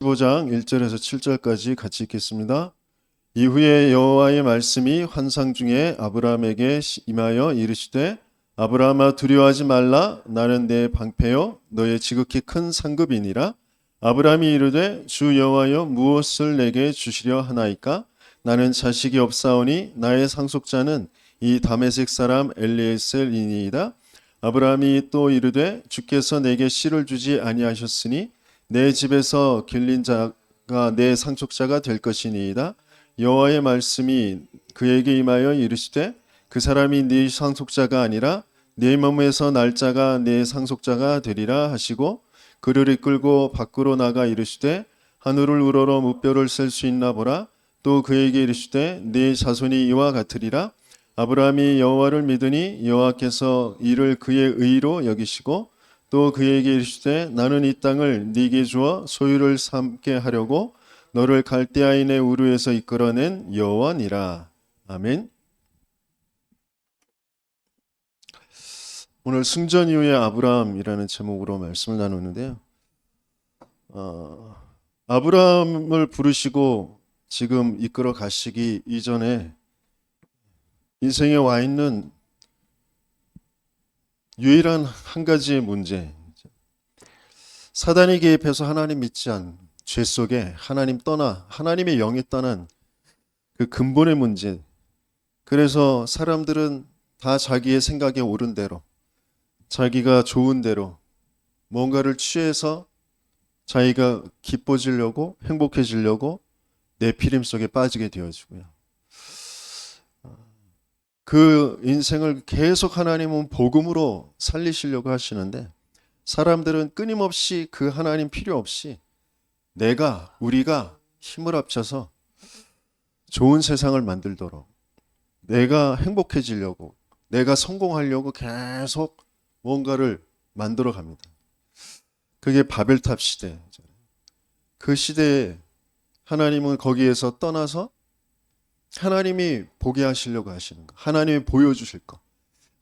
15장 1절에서 7절까지 같이 읽겠습니다. 이후에 여호와의 말씀이 환상 중에 아브라함에게 임하여 이르시되 아브라함아 두려워하지 말라. 나는 내 방패요 너의 지극히 큰 상급이니라. 아브라함이 이르되 주 여호와여 무엇을 내게 주시려 하나이까? 나는 자식이 없사오니 나의 상속자는 이 다메섹 사람 엘리에셀이니이다. 아브라함이 또 이르되 주께서 내게 씨를 주지 아니하셨으니 내 집에서 길린 자가 내 상속자가 될 것이니이다. 여호와의 말씀이 그에게 임하여 이르시되 그 사람이 네 상속자가 아니라 네 몸에서 날 자가 네 상속자가 되리라 하시고 그를 이끌고 밖으로 나가 이르시되 하늘을 우러러 무뼈를 셀 수 있나 보라. 또 그에게 이르시되 네 자손이 이와 같으리라. 아브라함이 여호와를 믿으니 여호와께서 이를 그의 의로 여기시고 또 그에게 이르시되 나는 이 땅을 네게 주어 소유를 삼게 하려고 너를 갈대아인의 우르에서 이끌어낸 여호와니라. 아멘. 오늘 승전 이후의 아브라함이라는 제목으로 말씀을 나누는데요. 아브라함을 부르시고 지금 이끌어 가시기 이전에 인생에 와 있는 유일한 한 가지의 문제, 사단이 개입해서 하나님 믿지 않은 죄 속에 하나님 떠나 하나님의 영이 떠난 그 근본의 문제. 그래서 사람들은 다 자기의 생각에 옳은 대로 자기가 좋은 대로 뭔가를 취해서 자기가 기뻐지려고 행복해지려고 내피림 속에 빠지게 되어지고요. 그 인생을 계속 하나님은 복음으로 살리시려고 하시는데 사람들은 끊임없이 그 하나님 필요 없이 우리가 힘을 합쳐서 좋은 세상을 만들도록 내가 행복해지려고 내가 성공하려고 계속 뭔가를 만들어 갑니다. 그게 바벨탑 시대. 그 시대에 하나님은 거기에서 떠나서 하나님이 보게 하시려고 하시는 거, 하나님이 보여주실 거,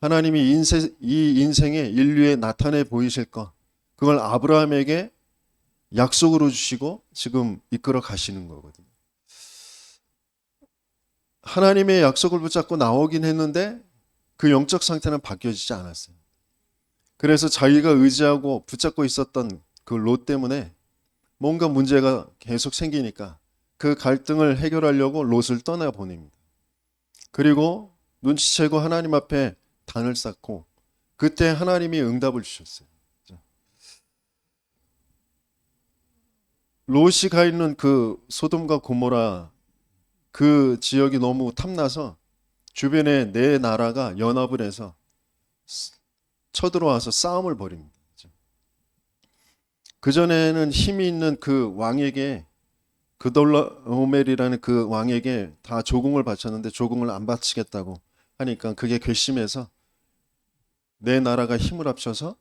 하나님이 이 인생에 인류에 나타내 보이실 거, 그걸 아브라함에게 약속으로 주시고 지금 이끌어 가시는 거거든요. 하나님의 약속을 붙잡고 나오긴 했는데 그 영적 상태는 바뀌어지지 않았어요. 그래서 자기가 의지하고 붙잡고 있었던 그 롯 때문에 뭔가 문제가 계속 생기니까 그 갈등을 해결하려고 롯을 떠나보냅니다. 그리고 눈치채고 하나님 앞에 단을 쌓고 그때 하나님이 응답을 주셨어요. 롯이 가 있는 그 소돔과 고모라 그 지역이 너무 탐나서 주변에 네 나라가 연합을 해서 쳐들어와서 싸움을 벌입니다. 그전에는 힘이 있는 그 왕에게 그돌라오멜이라는 그 왕에게 다 조공을 바쳤는데 조공을 안 바치겠다고 하니까 그게 괘씸해서 네 나라가 힘을 합쳐서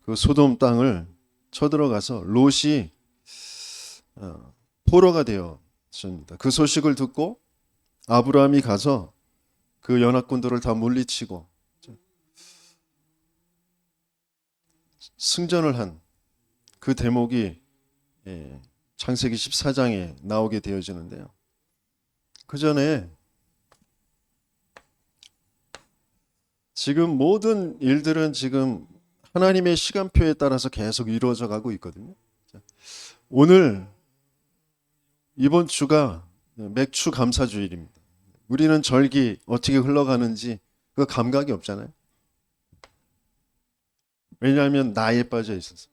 그 소돔 땅을 쳐들어가서 롯이 포로가 되었습니다. 그 소식을 듣고 아브라함이 가서 그 연합군들을 다 물리치고 승전을 한 그 대목이 창세기 14장에 나오게 되어지는데요. 그 전에 지금 모든 일들은 지금 하나님의 시간표에 따라서 계속 이루어져 가고 있거든요. 오늘 이번 주가 맥주 감사주일입니다. 우리는 절기 어떻게 흘러가는지 그 감각이 없잖아요. 왜냐하면 나에 빠져 있어서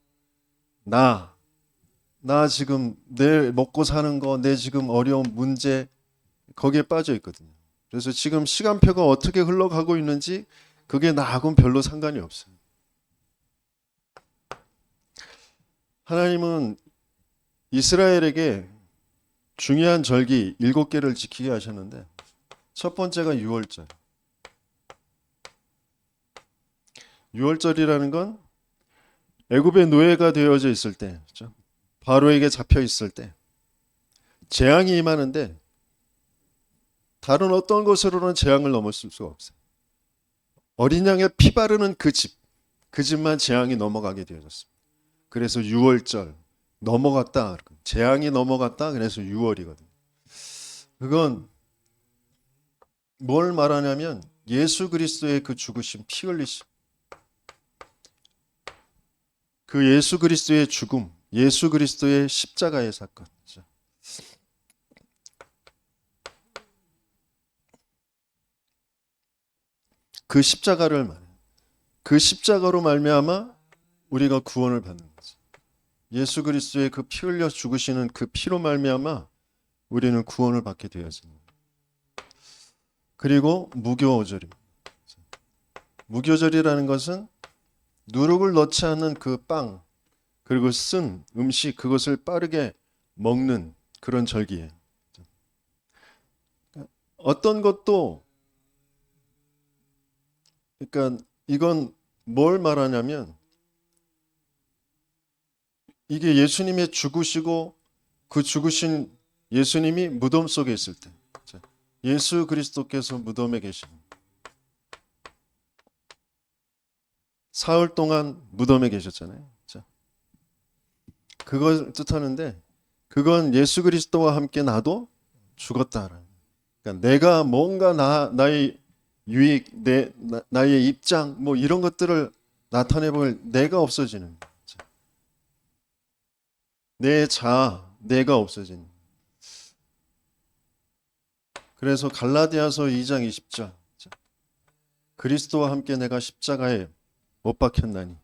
나 지금 내 먹고 사는 거, 내 지금 어려운 문제 거기에 빠져 있거든요. 그래서 지금 시간표가 어떻게 흘러가고 있는지 그게 나하고는 별로 상관이 없어요. 하나님은 이스라엘에게 중요한 절기 7개를 지키게 하셨는데 첫 번째가 6월절. 6월절이라는 건 애굽의 노예가 되어져 있을 때, 그렇죠? 바로에게 잡혀 있을 때 재앙이 임하는데 다른 어떤 것으로는 재앙을 넘어설 수가 없어요. 어린 양의 피 바르는 그 집만 재앙이 넘어가게 되어졌습니다. 그래서 6월절, 넘어갔다. 재앙이 넘어갔다. 그래서 6월이거든. 그건 뭘 말하냐면 예수 그리스도의 그 죽으심, 피 흘리심, 그 예수 그리스도의 죽음, 예수 그리스도의 십자가의 사건. 그 십자가를 말해. 그 십자가로 말미암아 우리가 구원을 받는 거지. 예수 그리스도의 그 피 흘려 죽으시는 그 피로 말미암아 우리는 구원을 받게 되어집니다. 그리고 무교절입니다. 무교절이라는 것은 누룩을 넣지 않는 그 빵, 그리고 쓴 음식, 그것을 빠르게 먹는 그런 절기예요. 어떤 것도, 그러니까 이건 뭘 말하냐면 이게 예수님의 죽으시고 그 죽으신 예수님이 무덤 속에 있을 때, 예수 그리스도께서 무덤에 계신 사흘 동안 무덤에 계셨잖아요. 그걸 뜻하는데 그건 예수 그리스도와 함께 나도 죽었다. 그러니까 내가 뭔가 나의 유익, 나의 입장 뭐 이런 것들을 나타내볼 내가 없어지는, 내 자아, 내가 없어지는. 그래서 갈라디아서 2장 20절, 그리스도와 함께 내가 십자가에 못 박혔나니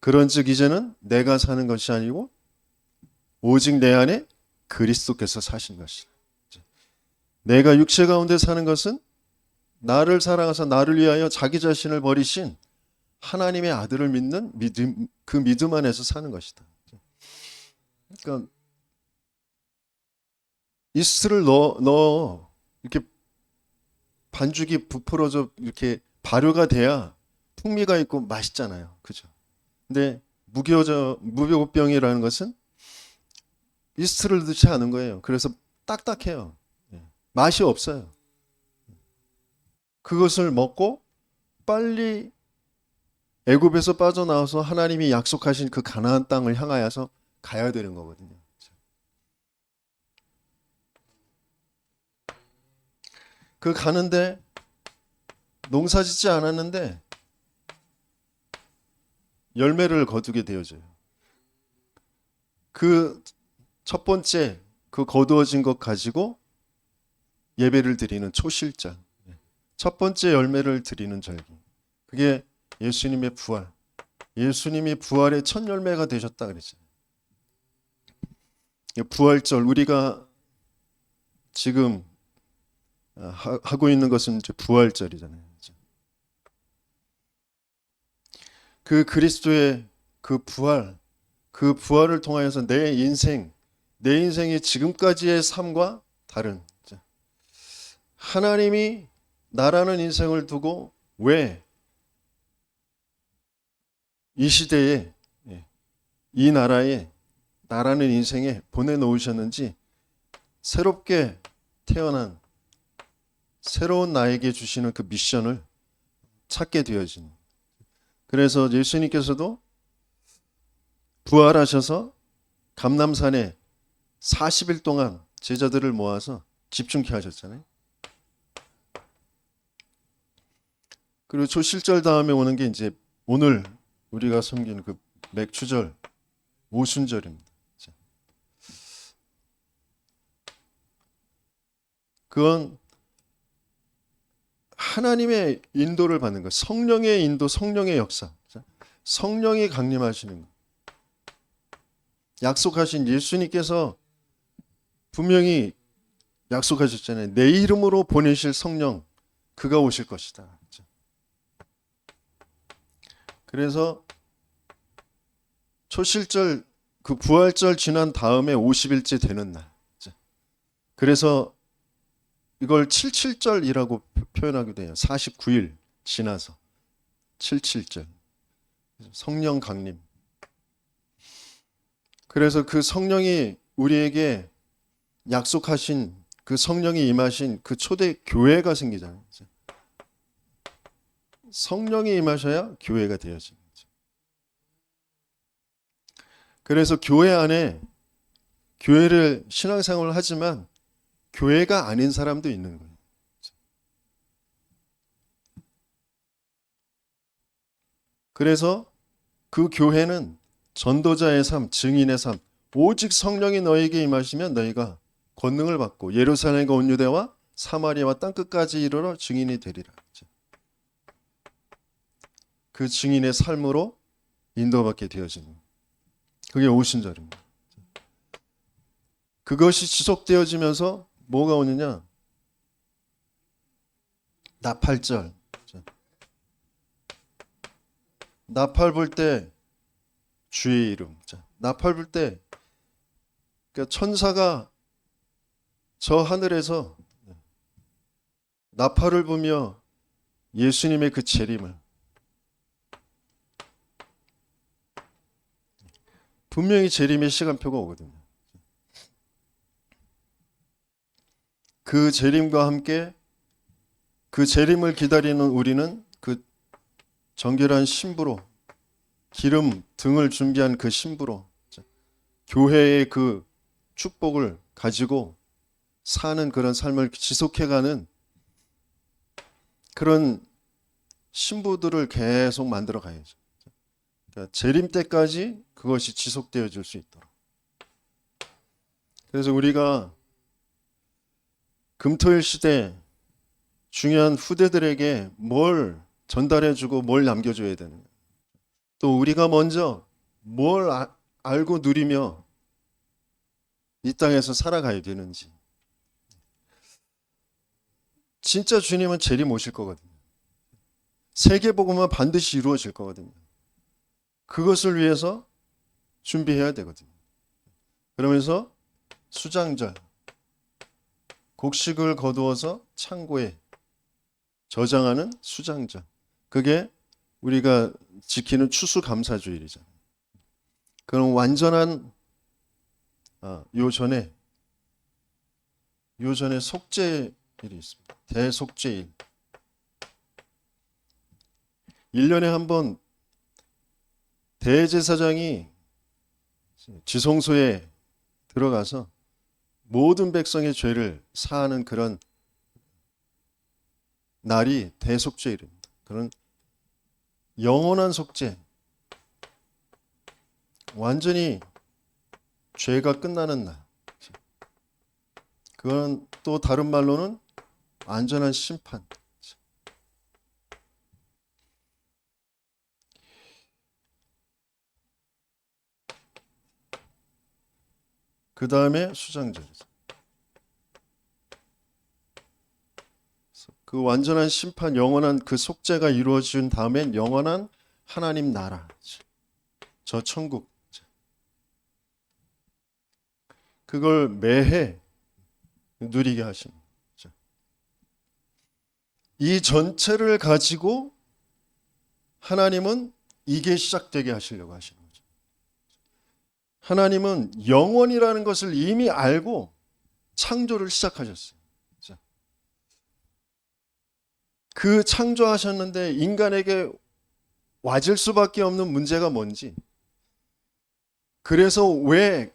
그런즉 이제는 내가 사는 것이 아니고 오직 내 안에 그리스도께서 사신 것이라. 내가 육체 가운데 사는 것은 나를 사랑하사 나를 위하여 자기 자신을 버리신 하나님의 아들을 믿는 믿음, 그 믿음 안에서 사는 것이다. 그러니까 이스트를 넣어 이렇게 반죽이 부풀어져 이렇게 발효가 돼야 풍미가 있고 맛있잖아요. 그죠? 근데 무교병이라는 것은 이스트를 넣지 않은 거예요. 그래서 딱딱해요. 맛이 없어요. 그것을 먹고 빨리 애굽에서 빠져나와서 하나님이 약속하신 그 가나안 땅을 향하여서 가야 되는 거거든요. 그 가는데 농사 짓지 않았는데 열매를 거두게 되어져요. 그 첫 번째 그 거두어진 것 가지고 예배를 드리는 초실절, 첫 번째 열매를 드리는 절기. 그게 예수님의 부활. 예수님이 부활의 첫 열매가 되셨다 그랬잖아요. 부활절, 우리가 지금 하고 있는 것은 이제 부활절이잖아요. 그 그리스도의 그 부활을 통하여서 내 인생이 지금까지의 삶과 다른, 하나님이 나라는 인생을 두고 왜 이 시대에, 이 나라는 인생에 보내놓으셨는지 새롭게 태어난 새로운 나에게 주시는 그 미션을 찾게 되어지는. 그래서 예수님께서도 부활하셔서 감람산에 40일 동안 제자들을 모아서 집중케 하셨잖아요. 그리고 초실절 다음에 오는 게 이제 오늘 우리가 섬기는 그 맥추절, 오순절입니다. 그건 하나님의 인도를 받는 것, 성령의 인도, 성령의 역사, 성령이 강림하시는 것. 약속하신 예수님께서 분명히 약속하셨잖아요. 내 이름으로 보내실 성령, 그가 오실 것이다. 그래서 초실절, 그 부활절 지난 다음에 50일째 되는 날. 그래서 이걸 77절이라고 표현하기도 해요. 49일 지나서 77절. 성령 강림. 그래서 그 성령이 우리에게 약속하신 그 성령이 임하신 그 초대 교회가 생기잖아요. 성령이 임하셔야 교회가 되어집니다. 그래서 교회 안에 교회를 신앙생활을 하지만 교회가 아닌 사람도 있는 거예요. 그래서 그 교회는 전도자의 삶, 증인의 삶, 오직 성령이 너에게 임하시면 너희가 권능을 받고 예루살렘과 온 유대와 사마리아와 땅끝까지 이르러 증인이 되리라. 그 증인의 삶으로 인도받게 되어지는 거예요. 그게 오순절입니다. 그것이 지속되어지면서 뭐가 오느냐? 나팔절. 나팔 불 때 주의 이름. 나팔 불 때 그러니까 천사가 저 하늘에서 나팔을 불며 예수님의 그 재림을 분명히 재림의 시간표가 오거든요. 그 재림과 함께 그 재림을 기다리는 우리는 그 정결한 신부로 기름 등을 준비한 그 신부로 교회의 그 축복을 가지고 사는 그런 삶을 지속해가는 그런 신부들을 계속 만들어 가야죠. 그러니까 재림 때까지 그것이 지속되어질 수 있도록. 그래서 우리가 금토일 시대 중요한 후대들에게 뭘 전달해주고 뭘 남겨줘야 되느냐. 또 우리가 먼저 뭘 알고 누리며 이 땅에서 살아가야 되는지. 진짜 주님은 재림 오실 거거든요. 세계복음은 반드시 이루어질 거거든요. 그것을 위해서 준비해야 되거든요. 그러면서 수장절, 곡식을 거두어서 창고에 저장하는 수장절. 그게 우리가 지키는 추수감사주일이잖아요. 그런 완전한 요 전에 속죄일이 있습니다. 대속죄일. 1년에 한 번 대제사장이 지성소에 들어가서 모든 백성의 죄를 사하는 그런 날이 대속죄일입니다. 그런 영원한 속죄, 완전히 죄가 끝나는 날. 그건 또 다른 말로는 완전한 심판. 그 다음에 수장절이죠. 그 완전한 심판, 영원한 그 속죄가 이루어진 다음엔 영원한 하나님 나라, 저 천국. 그걸 매해 누리게 하십니다. 이 전체를 가지고 하나님은 이게 시작되게 하시려고 하시는 거죠. 하나님은 영원이라는 것을 이미 알고 창조를 시작하셨어요. 그 창조하셨는데 인간에게 와질 수밖에 없는 문제가 뭔지, 그래서 왜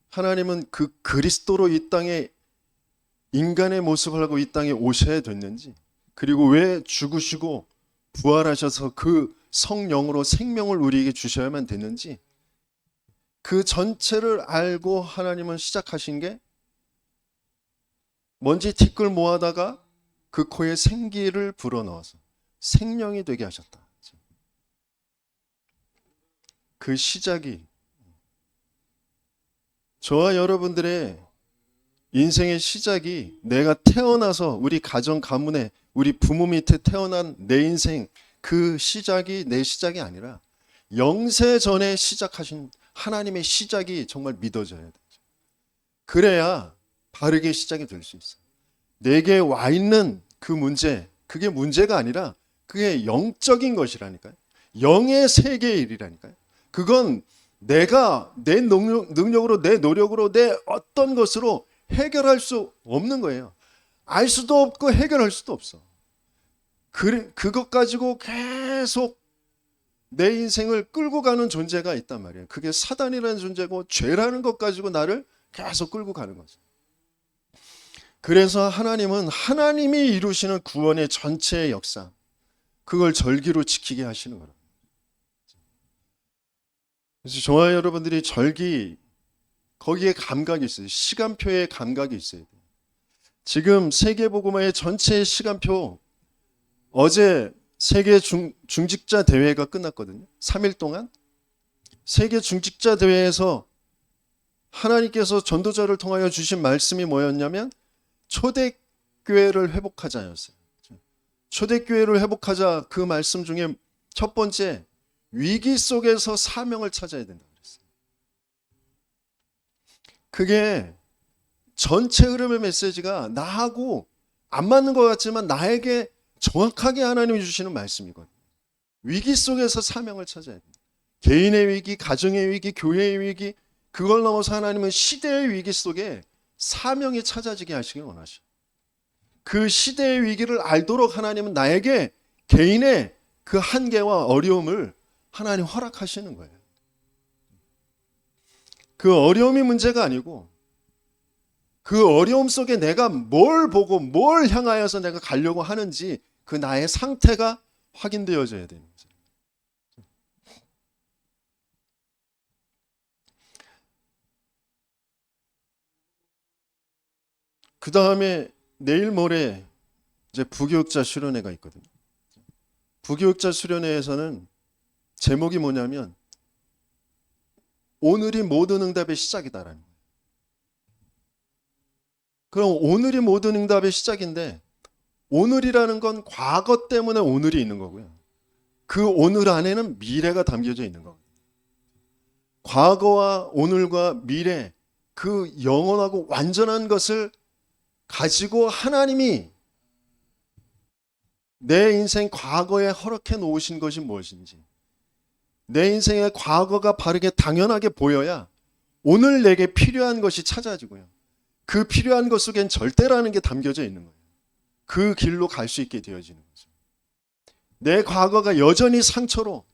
하나님은 그 그리스도로 이 땅에 인간의 모습을 하고 이 땅에 오셔야 됐는지, 그리고 왜 죽으시고 부활하셔서 그 성령으로 생명을 우리에게 주셔야만 됐는지, 그 전체를 알고 하나님은 시작하신 게 먼지 티끌 모아다가 그 코에 생기를 불어넣어서 생명이 되게 하셨다. 그 시작이 저와 여러분들의 인생의 시작이 내가 태어나서 우리 가정 가문에 우리 부모 밑에 태어난 내 인생 그 시작이 내 시작이 아니라 영세 전에 시작하신 하나님의 시작이 정말 믿어져야 돼요. 그래야 바르게 시작이 될 수 있어요. 내게 와 있는 그 문제, 그게 문제가 아니라 그게 영적인 것이라니까요. 영의 세계의 일이라니까요. 그건 내가 내 능력으로, 내 노력으로, 내 어떤 것으로 해결할 수 없는 거예요. 알 수도 없고 해결할 수도 없어. 그것 가지고 계속 내 인생을 끌고 가는 존재가 있단 말이에요. 그게 사단이라는 존재고 죄라는 것 가지고 나를 계속 끌고 가는 거죠. 그래서 하나님은 하나님이 이루시는 구원의 전체의 역사, 그걸 절기로 지키게 하시는 거예요. 그래서 저와 여러분들이 절기, 거기에 감각이 있어요. 시간표에 감각이 있어야 돼요. 지금 세계복음화의 전체 시간표, 어제 세계 중직자 대회가 끝났거든요. 3일 동안 세계 중직자 대회에서 하나님께서 전도자를 통하여 주신 말씀이 뭐였냐면 초대교회를 회복하자였어요. 초대교회를 회복하자, 그 말씀 중에 첫 번째, 위기 속에서 사명을 찾아야 된다고 그랬어요. 그게 전체 흐름의 메시지가 나하고 안 맞는 것 같지만 나에게 정확하게 하나님이 주시는 말씀이거든요. 위기 속에서 사명을 찾아야 됩니다. 개인의 위기, 가정의 위기, 교회의 위기, 그걸 넘어서 하나님은 시대의 위기 속에 사명이 찾아지게 하시길 원하셔요. 그 시대의 위기를 알도록 하나님은 나에게 개인의 그 한계와 어려움을 하나님 허락하시는 거예요. 그 어려움이 문제가 아니고 그 어려움 속에 내가 뭘 보고 뭘 향하여서 내가 가려고 하는지 그 나의 상태가 확인되어져야 되는 거죠. 그 다음에 내일 모레 이제 부교육자 수련회가 있거든요. 부교육자 수련회에서는 제목이 뭐냐면 오늘이 모든 응답의 시작이다라는 거예요. 그럼 오늘이 모든 응답의 시작인데 오늘이라는 건 과거 때문에 오늘이 있는 거고요. 그 오늘 안에는 미래가 담겨져 있는 거거든요. 과거와 오늘과 미래, 그 영원하고 완전한 것을 가지고 하나님이 내 인생 과거에 허락해 놓으신 것이 무엇인지, 내 인생의 과거가 바르게 당연하게 보여야 오늘 내게 필요한 것이 찾아지고요. 그 필요한 것 속엔 절대라는 게 담겨져 있는 거예요. 그 길로 갈 수 있게 되어지는 거죠. 내 과거가 여전히 상처로,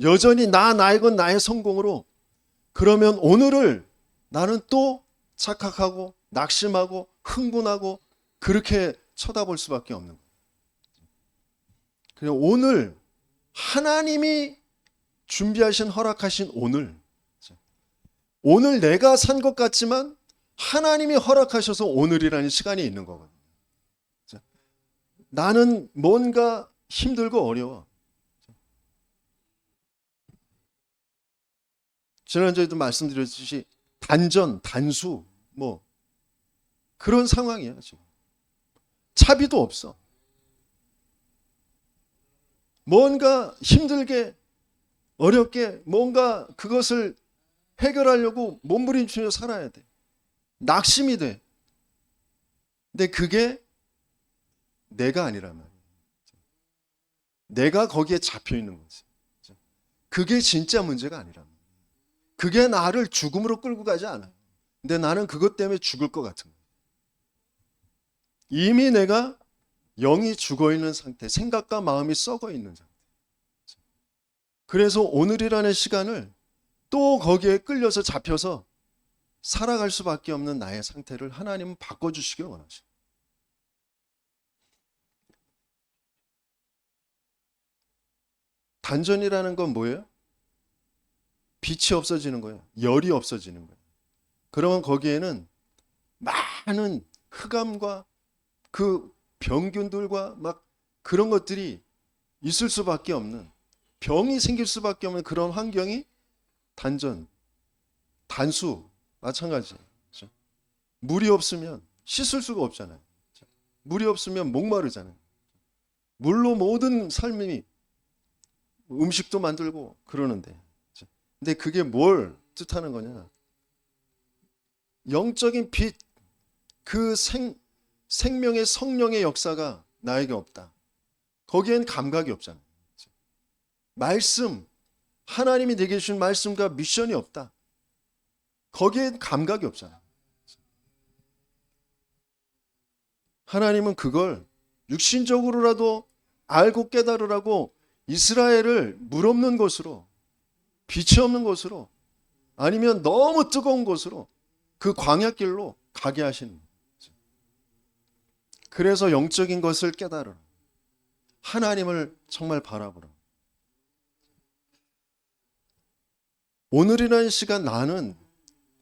여전히 나의 건 나의 성공으로, 그러면 오늘을 나는 또 착각하고 낙심하고 흥분하고 그렇게 쳐다볼 수밖에 없는 거예요. 그냥 오늘 하나님이 준비하신 허락하신 오늘 내가 산 것 같지만 하나님이 허락하셔서 오늘이라는 시간이 있는 거거든요. 나는 뭔가 힘들고 어려워. 지난주에도 말씀드렸듯이 단전, 단수 뭐 그런 상황이야 지금. 차비도 없어. 뭔가 힘들게 어렵게 뭔가 그것을 해결하려고 몸부림치며 살아야 돼. 낙심이 돼. 근데 그게 내가 아니란 말이야. 내가 거기에 잡혀 있는 거지. 그게 진짜 문제가 아니란 말이야. 그게 나를 죽음으로 끌고 가지 않아요. 근데 나는 그것 때문에 죽을 것 같은 거예요. 이미 내가 영이 죽어 있는 상태, 생각과 마음이 썩어 있는 상태. 그래서 오늘이라는 시간을 또 거기에 끌려서 잡혀서 살아갈 수밖에 없는 나의 상태를 하나님은 바꿔주시길 원하셔요. 단전이라는 건 뭐예요? 빛이 없어지는 거예요. 열이 없어지는 거예요. 그러면 거기에는 많은 흑암과 그 병균들과 막 그런 것들이 있을 수밖에 없는, 병이 생길 수밖에 없는 그런 환경이 단전, 단수 마찬가지. 그렇죠? 물이 없으면 씻을 수가 없잖아요. 그렇죠? 물이 없으면 목마르잖아요. 물로 모든 삶이 음식도 만들고 그러는데, 그렇죠? 근데 그게 뭘 뜻하는 거냐? 영적인 빛, 그 생명의 성령의 역사가 나에게 없다. 거기엔 감각이 없잖아요. 그렇죠? 말씀, 하나님이 내게 주신 말씀과 미션이 없다. 거기엔 감각이 없잖아요. 하나님은 그걸 육신적으로라도 알고 깨달으라고 이스라엘을 물 없는 곳으로, 빛이 없는 곳으로, 아니면 너무 뜨거운 곳으로, 그 광야길로 가게 하시는 거죠. 그래서 영적인 것을 깨달으라. 하나님을 정말 바라보라. 오늘이라는 시간 나는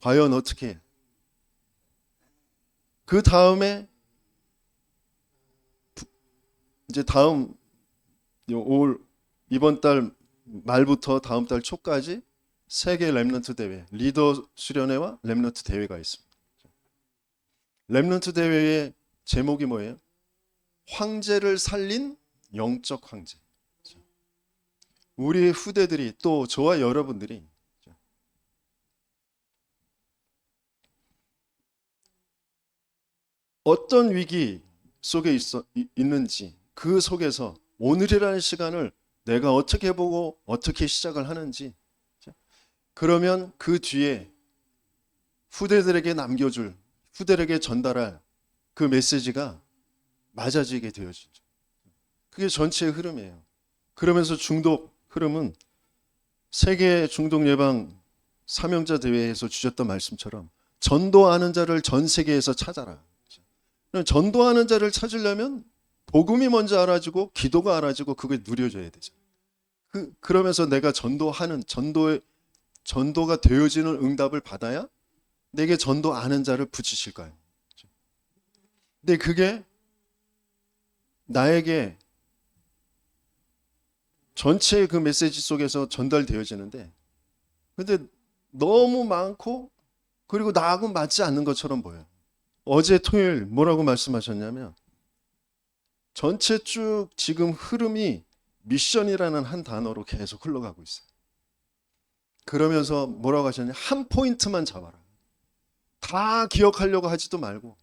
과연 어떻게 해? 그 다음에 이제 다음 이번 달 말부터 다음 달 초까지 세계 렘넌트 대회, 리더 수련회와 렘넌트 대회가 있습니다. 렘넌트 대회의 제목이 뭐예요? 황제를 살린 영적 황제. 우리 후대들이, 또 저와 여러분들이 어떤 위기 속에 있는지, 그 속에서 오늘이라는 시간을 내가 어떻게 보고 어떻게 시작을 하는지, 그러면 그 뒤에 후대들에게 남겨줄, 후대들에게 전달할 그 메시지가 맞아지게 되어지죠. 그게 전체의 흐름이에요. 그러면서 중독 흐름은 세계 중독 예방 사명자 대회에서 주셨던 말씀처럼 전도하는 자를 전 세계에서 찾아라. 전도하는 자를 찾으려면 복음이 먼저 알아지고 기도가 알아지고 그게 누려져야 되죠. 그러면서 내가 전도가 되어지는 응답을 받아야 내게 전도하는 자를 붙이실 거예요. 근데 그게 나에게 전체의 그 메시지 속에서 전달되어지는데, 근데 너무 많고 그리고 나하고 맞지 않는 것처럼 보여요. 어제 토요일 뭐라고 말씀하셨냐면, 전체 쭉 지금 흐름이 미션이라는 한 단어로 계속 흘러가고 있어요. 그러면서 뭐라고 하셨냐? 한 포인트만 잡아라. 다 기억하려고 하지도 말고,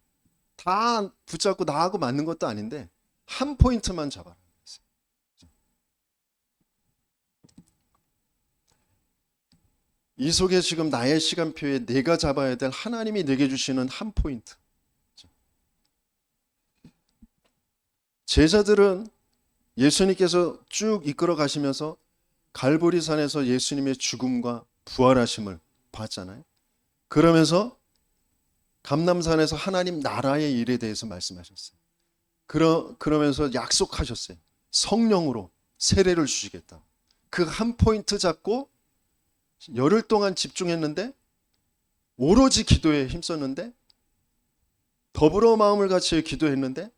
다 붙잡고 나하고 맞는 것도 아닌데 한 포인트만 잡아라. 이 속에 지금 나의 시간표에 내가 잡아야 될 하나님이 내게 주시는 한 포인트. 제자들은 예수님께서 쭉 이끌어 가시면서 갈보리산에서 예수님의 죽음과 부활하심을 봤잖아요. 그러면서 감람산에서 하나님 나라의 일에 대해서 말씀하셨어요. 그러면서 약속하셨어요. 성령으로 세례를 주시겠다. 그 한 포인트 잡고 열흘 동안 집중했는데, 오로지 기도에 힘썼는데, 더불어 마음을 같이 기도했는데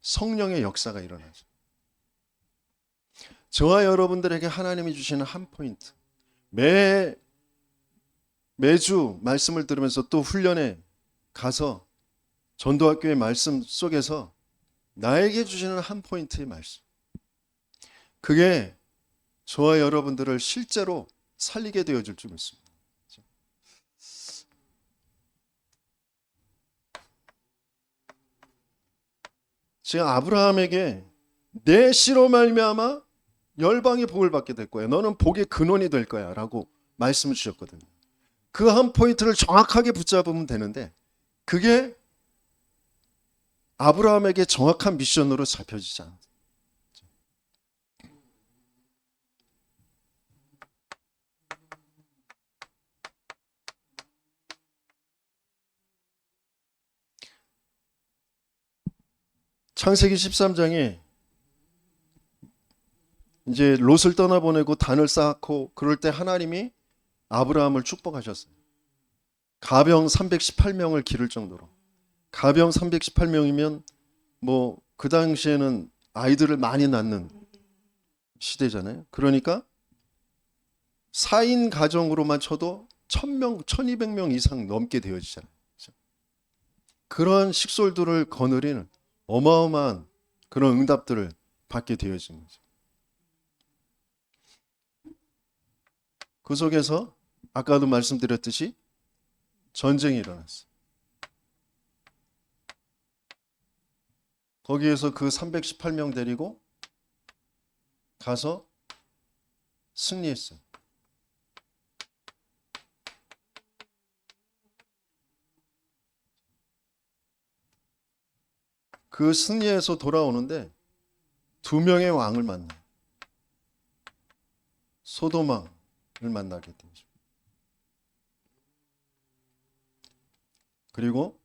성령의 역사가 일어나죠. 저와 여러분들에게 하나님이 주시는 한 포인트, 매주 말씀을 들으면서 또 훈련에 가서 전도학교의 말씀 속에서 나에게 주시는 한 포인트의 말씀, 그게 저와 여러분들을 실제로 살리게 되어줄 줄 믿습니다. 제가 아브라함에게 내 씨로 말미암아 열방이 복을 받게 될 거야, 너는 복의 근원이 될 거야 라고 말씀을 주셨거든요. 그 한 포인트를 정확하게 붙잡으면 되는데, 그게 아브라함에게 정확한 미션으로 잡혀지지 않아요. 창세기 13장에 이제 롯을 떠나보내고 단을 쌓고 그럴 때 하나님이 아브라함을 축복하셨어요. 가병 318명을 기를 정도로. 가병 318명이면 뭐 그 당시에는 아이들을 많이 낳는 시대잖아요. 그러니까 4인 가정으로만 쳐도 1000명, 1200명 이상 넘게 되어지잖아요. 그런 식솔들을 거느리는 어마어마한 그런 응답들을 받게 되어진 거죠. 그 속에서 아까도 말씀드렸듯이 전쟁이 일어났어요. 거기에서 그 318명 데리고 가서 승리했어요. 그 승리에서 돌아오는데 2명의 왕을 만나요. 소돔왕을 만나게 되죠. 그리고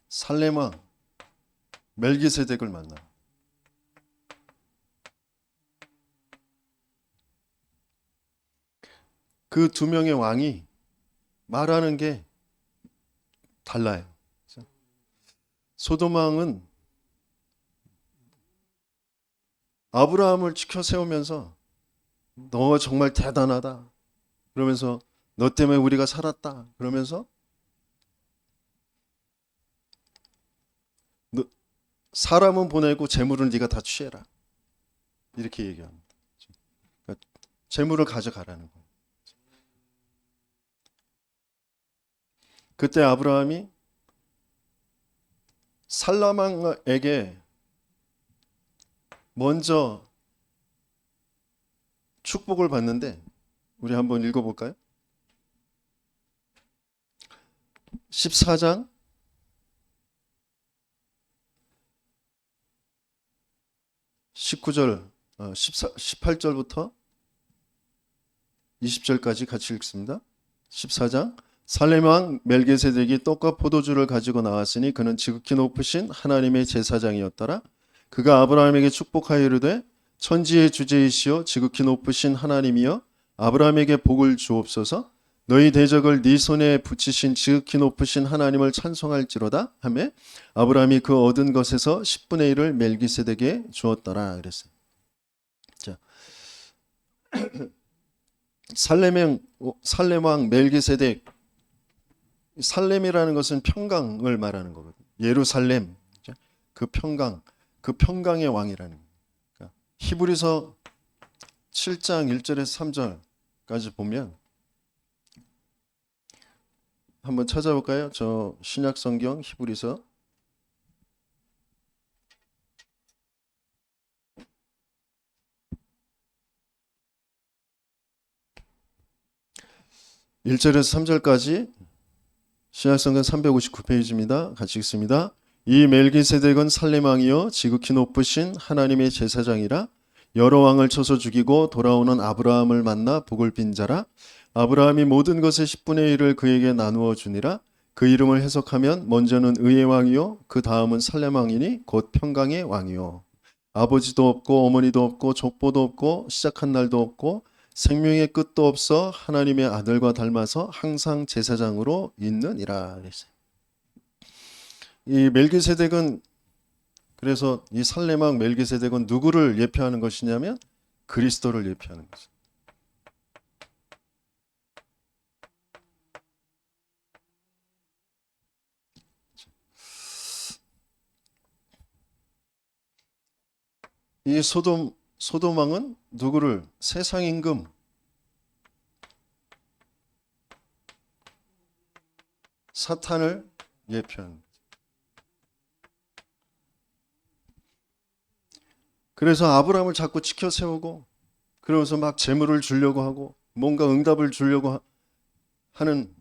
살렘왕 멜기세덱을 만나. 그 두 명의 왕이 말하는 게 달라요. 소돔 왕은 아브라함을 지켜 세우면서 너 정말 대단하다. 그러면서 너 때문에 우리가 살았다. 그러면서 사람은 보내고 재물은 네가 다 취해라. 이렇게 얘기합니다. 그러니까 재물을 가져가라는 거예요. 그때 아브라함이 살라망에게 먼저 축복을 받는데 우리 한번 읽어볼까요? 14장 19절, 18절부터 20절까지 같이 읽습니다. 14장 살렘 왕 멜기세덱이 떡과 포도주를 가지고 나왔으니 그는 지극히 높으신 하나님의 제사장이었더라. 그가 아브라함에게 축복하여 이르되 천지의 주제이시여 지극히 높으신 하나님이여 아브라함에게 복을 주옵소서. 너희 대적을 네 손에 붙이신 지극히 높으신 하나님을 찬송할지로다 하매 아브라함이 그 얻은 것에서 10분의 1을 멜기세덱에게 주었더라 그랬어요. 자, 살렘 왕 멜기세덱, 살렘이라는 것은 평강을 말하는 거거든요. 예루살렘, 그 평강, 그 평강의 왕이라는 거예요. 그러니까 히브리서 7장 1절에서 3절까지 보면 한번 찾아볼까요? 저 신약 성경 히브리서 1절에서 3절까지 신약 성경 359페이지입니다. 같이 읽습니다. 이 멜기세덱은 살렘 왕이요 지극히 높으신 하나님의 제사장이라 여러 왕을 쳐서 죽이고 돌아오는 아브라함을 만나 복을 빈 자라. 아브라함이 모든 것의 10분의 1을 그에게 나누어 주니라. 그 이름을 해석하면 먼저는 의의 왕이요 그 다음은 살렘 왕이니 곧 평강의 왕이요. 아버지도 없고 어머니도 없고 족보도 없고 시작한 날도 없고 생명의 끝도 없어 하나님의 아들과 닮아서 항상 제사장으로 있느니라 그랬어요. 이 멜기세덱은 그래서 이 살렘 왕 멜기세덱은 누구를 예표하는 것이냐면 그리스도를 예표하는 거죠. 이 소돔 왕은 누구를 세상 임금 사탄을 예표하는 거죠. 그래서 아브라함을 자꾸 지켜 세우고 그러면서 막 재물을 주려고 하고 뭔가 응답을 주려고 하는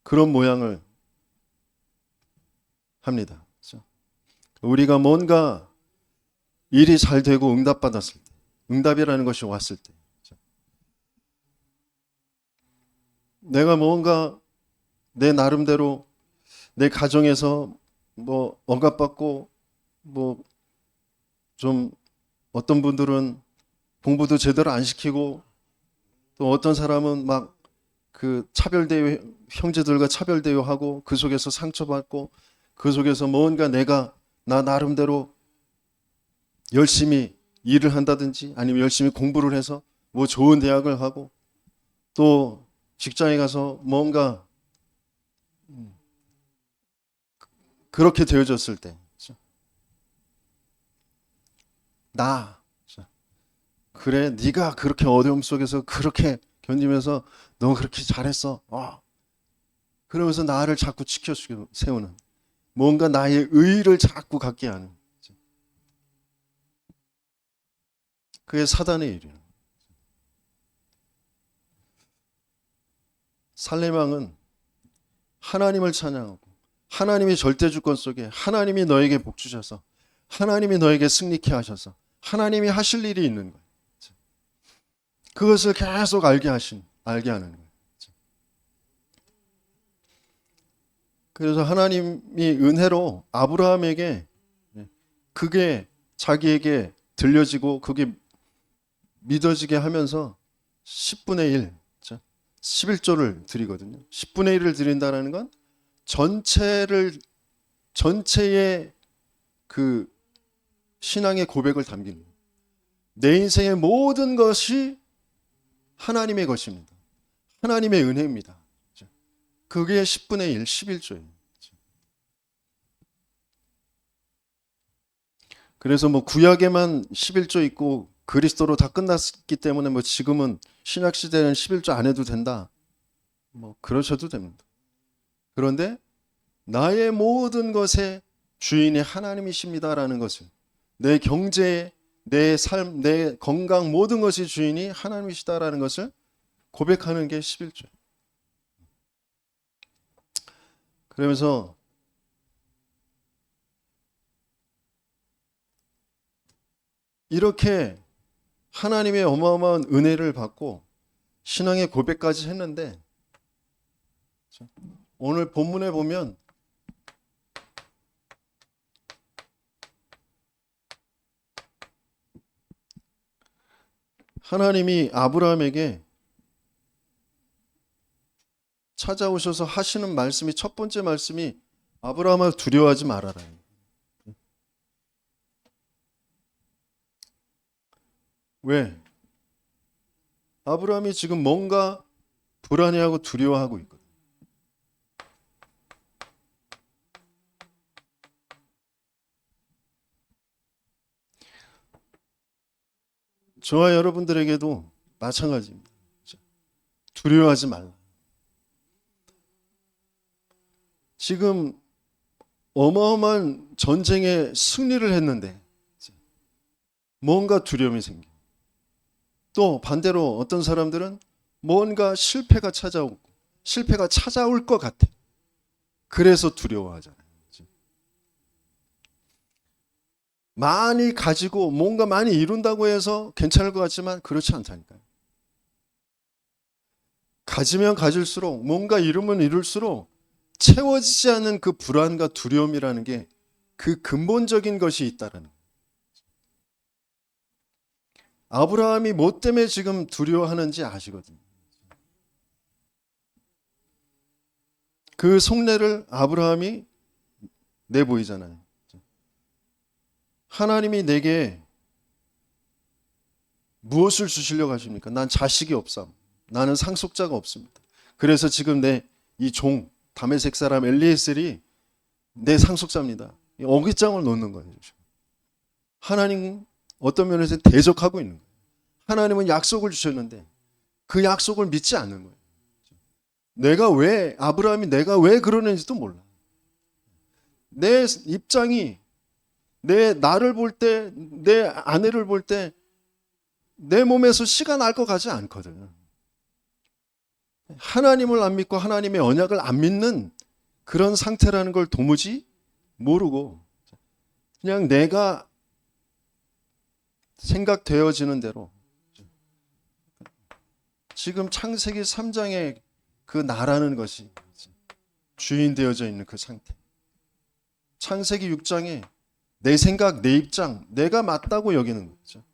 그런 모양을 합니다. 그렇죠? 우리가 뭔가 일이 잘 되고 응답받았을 때, 응답이라는 것이 왔을 때, 그렇죠? 내가 뭔가 내 나름대로 내 가정에서 뭐 억압받고 뭐 좀 어떤 분들은 공부도 제대로 안 시키고 또 어떤 사람은 막 그 차별대우 형제들과 차별대우하고 그 속에서 상처받고 그 속에서 뭔가 내가 나 나름대로 열심히 일을 한다든지 아니면 열심히 공부를 해서 뭐 좋은 대학을 하고 또 직장에 가서 뭔가 그렇게 되어졌을 때 나 그래 네가 그렇게 어려움 속에서 그렇게 견디면서 너 그렇게 잘했어. 그러면서 나를 자꾸 지켜 세우는 뭔가 나의 의의를 자꾸 갖게 하는 그게 사단의 일이에요. 살렘 왕은 하나님을 찬양하고 하나님이 절대 주권 속에 하나님이 너에게 복 주셔서 하나님이 너에게 승리케 하셔서 하나님이 하실 일이 있는 거예요. 그것을 계속 알게 하는 거예요. 그래서 하나님이 은혜로 아브라함에게 그게 자기에게 들려지고 그게 믿어지게 하면서 10분의 1, 11조를 드리거든요. 10분의 1을 드린다는 건 전체의 그 신앙의 고백을 담기는 거예요. 내 인생의 모든 것이 하나님의 것입니다. 하나님의 은혜입니다. 그게 10분의 1, 11조예요. 그래서 뭐 구약에만 11조 있고 그리스도로 다 끝났기 때문에 뭐 지금은 신약 시대는 11조 안 해도 된다. 뭐 그러셔도 됩니다. 그런데 나의 모든 것의 주인이 하나님이십니다라는 것을, 내 경제, 내 삶, 내 건강 모든 것이 주인이 하나님이시다라는 것을 고백하는 게 11조예요. 그러면서 이렇게 하나님의 어마어마한 은혜를 받고 신앙의 고백까지 했는데 오늘 본문에 보면 하나님이 아브라함에게 찾아오셔서 하시는 말씀이, 첫 번째 말씀이 아브라함아 두려워하지 말아라. 왜? 아브라함이 지금 뭔가 불안해하고 두려워하고 있거든. 저와 여러분들에게도 마찬가지입니다. 두려워하지 말라. 지금 어마어마한 전쟁에 승리를 했는데 뭔가 두려움이 생겨. 또 반대로 어떤 사람들은 뭔가 실패가 찾아올 것 같아. 그래서 두려워하잖아요. 많이 가지고 뭔가 많이 이룬다고 해서 괜찮을 것 같지만 그렇지 않다니까요. 가지면 가질수록, 뭔가 이루면 이룰수록 채워지지 않는 그 불안과 두려움이라는 게 그 근본적인 것이 있다라는 거예요. 아브라함이 뭐 때문에 지금 두려워하는지 아시거든요. 그 속내를 아브라함이 내보이잖아요. 하나님이 내게 무엇을 주시려고 하십니까? 난 자식이 없삼. 나는 상속자가 없습니다. 그래서 지금 내 이 종, 다메섹 사람 엘리에셀이 내 상속자입니다. 어깃장을 놓는 거예요. 하나님 어떤 면에서 대적하고 있는 거예요. 하나님은 약속을 주셨는데 그 약속을 믿지 않는 거예요. 아브라함이 내가 왜 그러는지도 몰라. 내 입장이, 나를 볼 때, 내 아내를 볼 때 내 몸에서 씨가 날 것 같지 않거든. 하나님을 안 믿고 하나님의 언약을 안 믿는 그런 상태라는 걸 도무지 모르고 그냥 내가 생각되어지는 대로 지금 창세기 3장의 그 나라는 것이 주인 되어져 있는 그 상태. 창세기 6장에 내 생각, 내 입장, 내가 맞다고 여기는 거죠.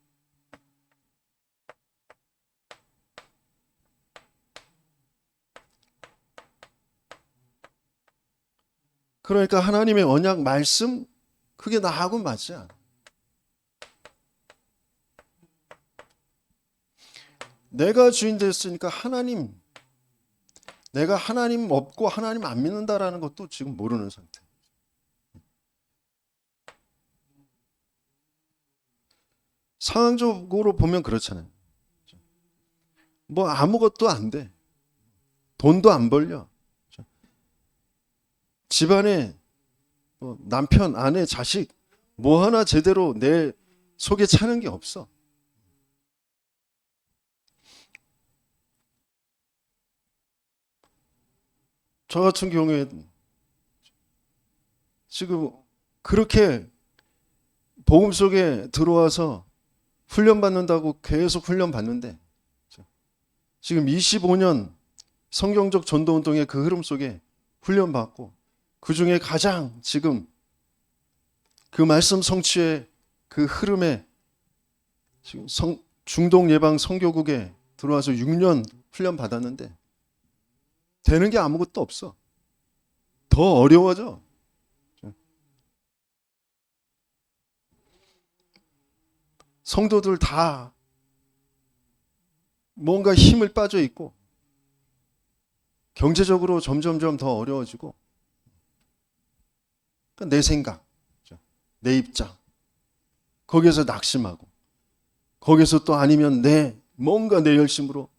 그러니까 하나님의 언약 말씀, 그게 나하고 맞지 않아. 내가 주인 됐으니까 내가 하나님 없고 하나님 안 믿는다라는 것도 지금 모르는 상태. 상황적으로 보면 그렇잖아요. 뭐 아무것도 안 돼. 돈도 안 벌려. 집안에 남편, 아내, 자식 뭐 하나 제대로 내 속에 차는 게 없어. 저 같은 경우에 지금 그렇게 복음 속에 들어와서 훈련 받는다고 계속 훈련 받는데 지금 25년 성경적 전도운동의 그 흐름 속에 훈련 받고 그 중에 가장 지금 그 말씀 성취의 그 흐름에 지금 중동 예방 선교국에 들어와서 6년 훈련 받았는데 되는 게 아무것도 없어. 더 어려워져. 성도들 다 뭔가 힘을 빠져 있고 경제적으로 점점점 더 어려워지고 내 생각, 내 입장 거기에서 낙심하고 거기서 또 아니면 뭔가 내 열심으로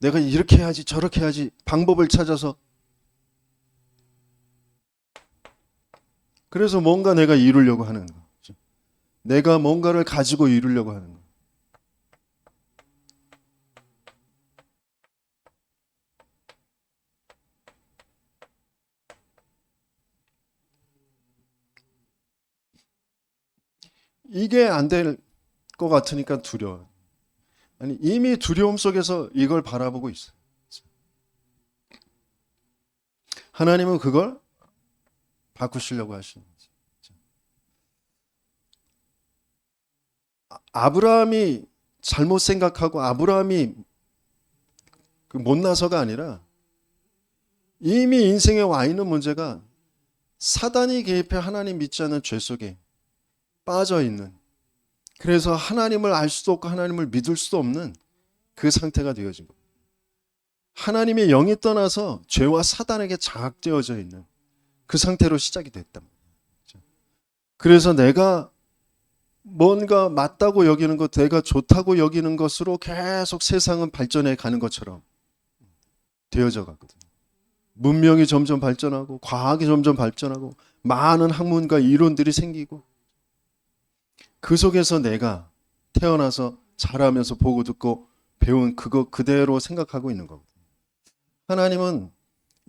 내가 이렇게 해야지 저렇게 해야지 방법을 찾아서 그래서 뭔가 내가 이루려고 하는 거. 내가 뭔가를 가지고 이루려고 하는 거. 이게 안 될 것 같으니까 두려워. 아니 이미 두려움 속에서 이걸 바라보고 있어요. 하나님은 그걸 바꾸시려고 하시는 거죠. 아브라함이 잘못 생각하고 아브라함이 못나서가 아니라 이미 인생에 와 있는 문제가 사단이 개입해 하나님 믿지 않는 죄 속에 빠져 있는, 그래서 하나님을 알 수도 없고 하나님을 믿을 수도 없는 그 상태가 되어진 겁니다. 하나님의 영이 떠나서 죄와 사단에게 장악되어져 있는 그 상태로 시작이 됐단 말이에요. 그래서 내가 뭔가 맞다고 여기는 것, 내가 좋다고 여기는 것으로 계속 세상은 발전해 가는 것처럼 되어져 갔거든요. 문명이 점점 발전하고 과학이 점점 발전하고 많은 학문과 이론들이 생기고 그 속에서 내가 태어나서 자라면서 보고 듣고 배운 그거 그대로 생각하고 있는 겁니다. 하나님은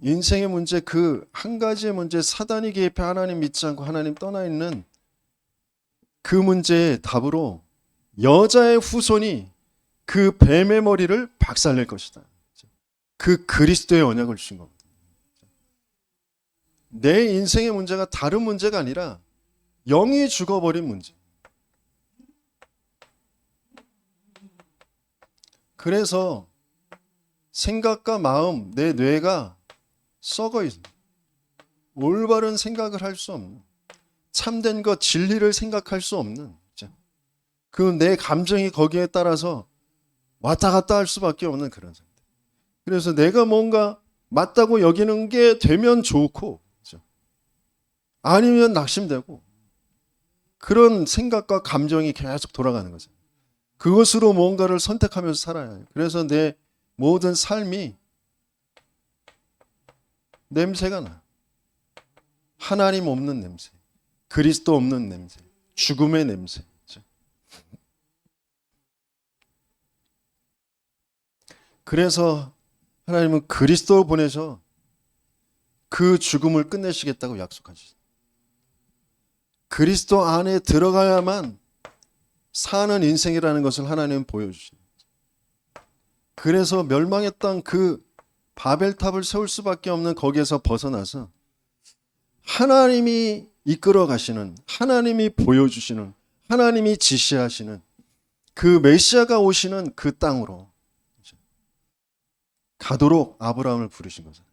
인생의 문제, 그 한 가지의 문제, 사단이 개입해 하나님 믿지 않고 하나님 떠나 있는 그 문제의 답으로 여자의 후손이 그 뱀의 머리를 박살낼 것이다. 그 그리스도의 언약을 주신 겁니다. 내 인생의 문제가 다른 문제가 아니라 영이 죽어버린 문제. 그래서 생각과 마음, 내 뇌가 썩어 있어. 올바른 생각을 할 수 없는, 참된 것, 진리를 생각할 수 없는, 그 내 감정이 거기에 따라서 왔다 갔다 할 수밖에 없는 그런 상태. 그래서 내가 뭔가 맞다고 여기는 게 되면 좋고, 아니면 낙심되고, 그런 생각과 감정이 계속 돌아가는 거죠. 그것으로 뭔가를 선택하면서 살아야 해요. 그래서 내 모든 삶이 냄새가 나. 하나님 없는 냄새, 그리스도 없는 냄새, 죽음의 냄새. 그래서 하나님은 그리스도를 보내서 그 죽음을 끝내시겠다고 약속하셨어요. 그리스도 안에 들어가야만 사는 인생이라는 것을 하나님은 보여주십니다. 그래서 멸망했던 그 바벨탑을 세울 수밖에 없는 거기에서 벗어나서 하나님이 이끌어 가시는, 하나님이 보여주시는, 하나님이 지시하시는 그 메시아가 오시는 그 땅으로 가도록 아브라함을 부르신 거죠.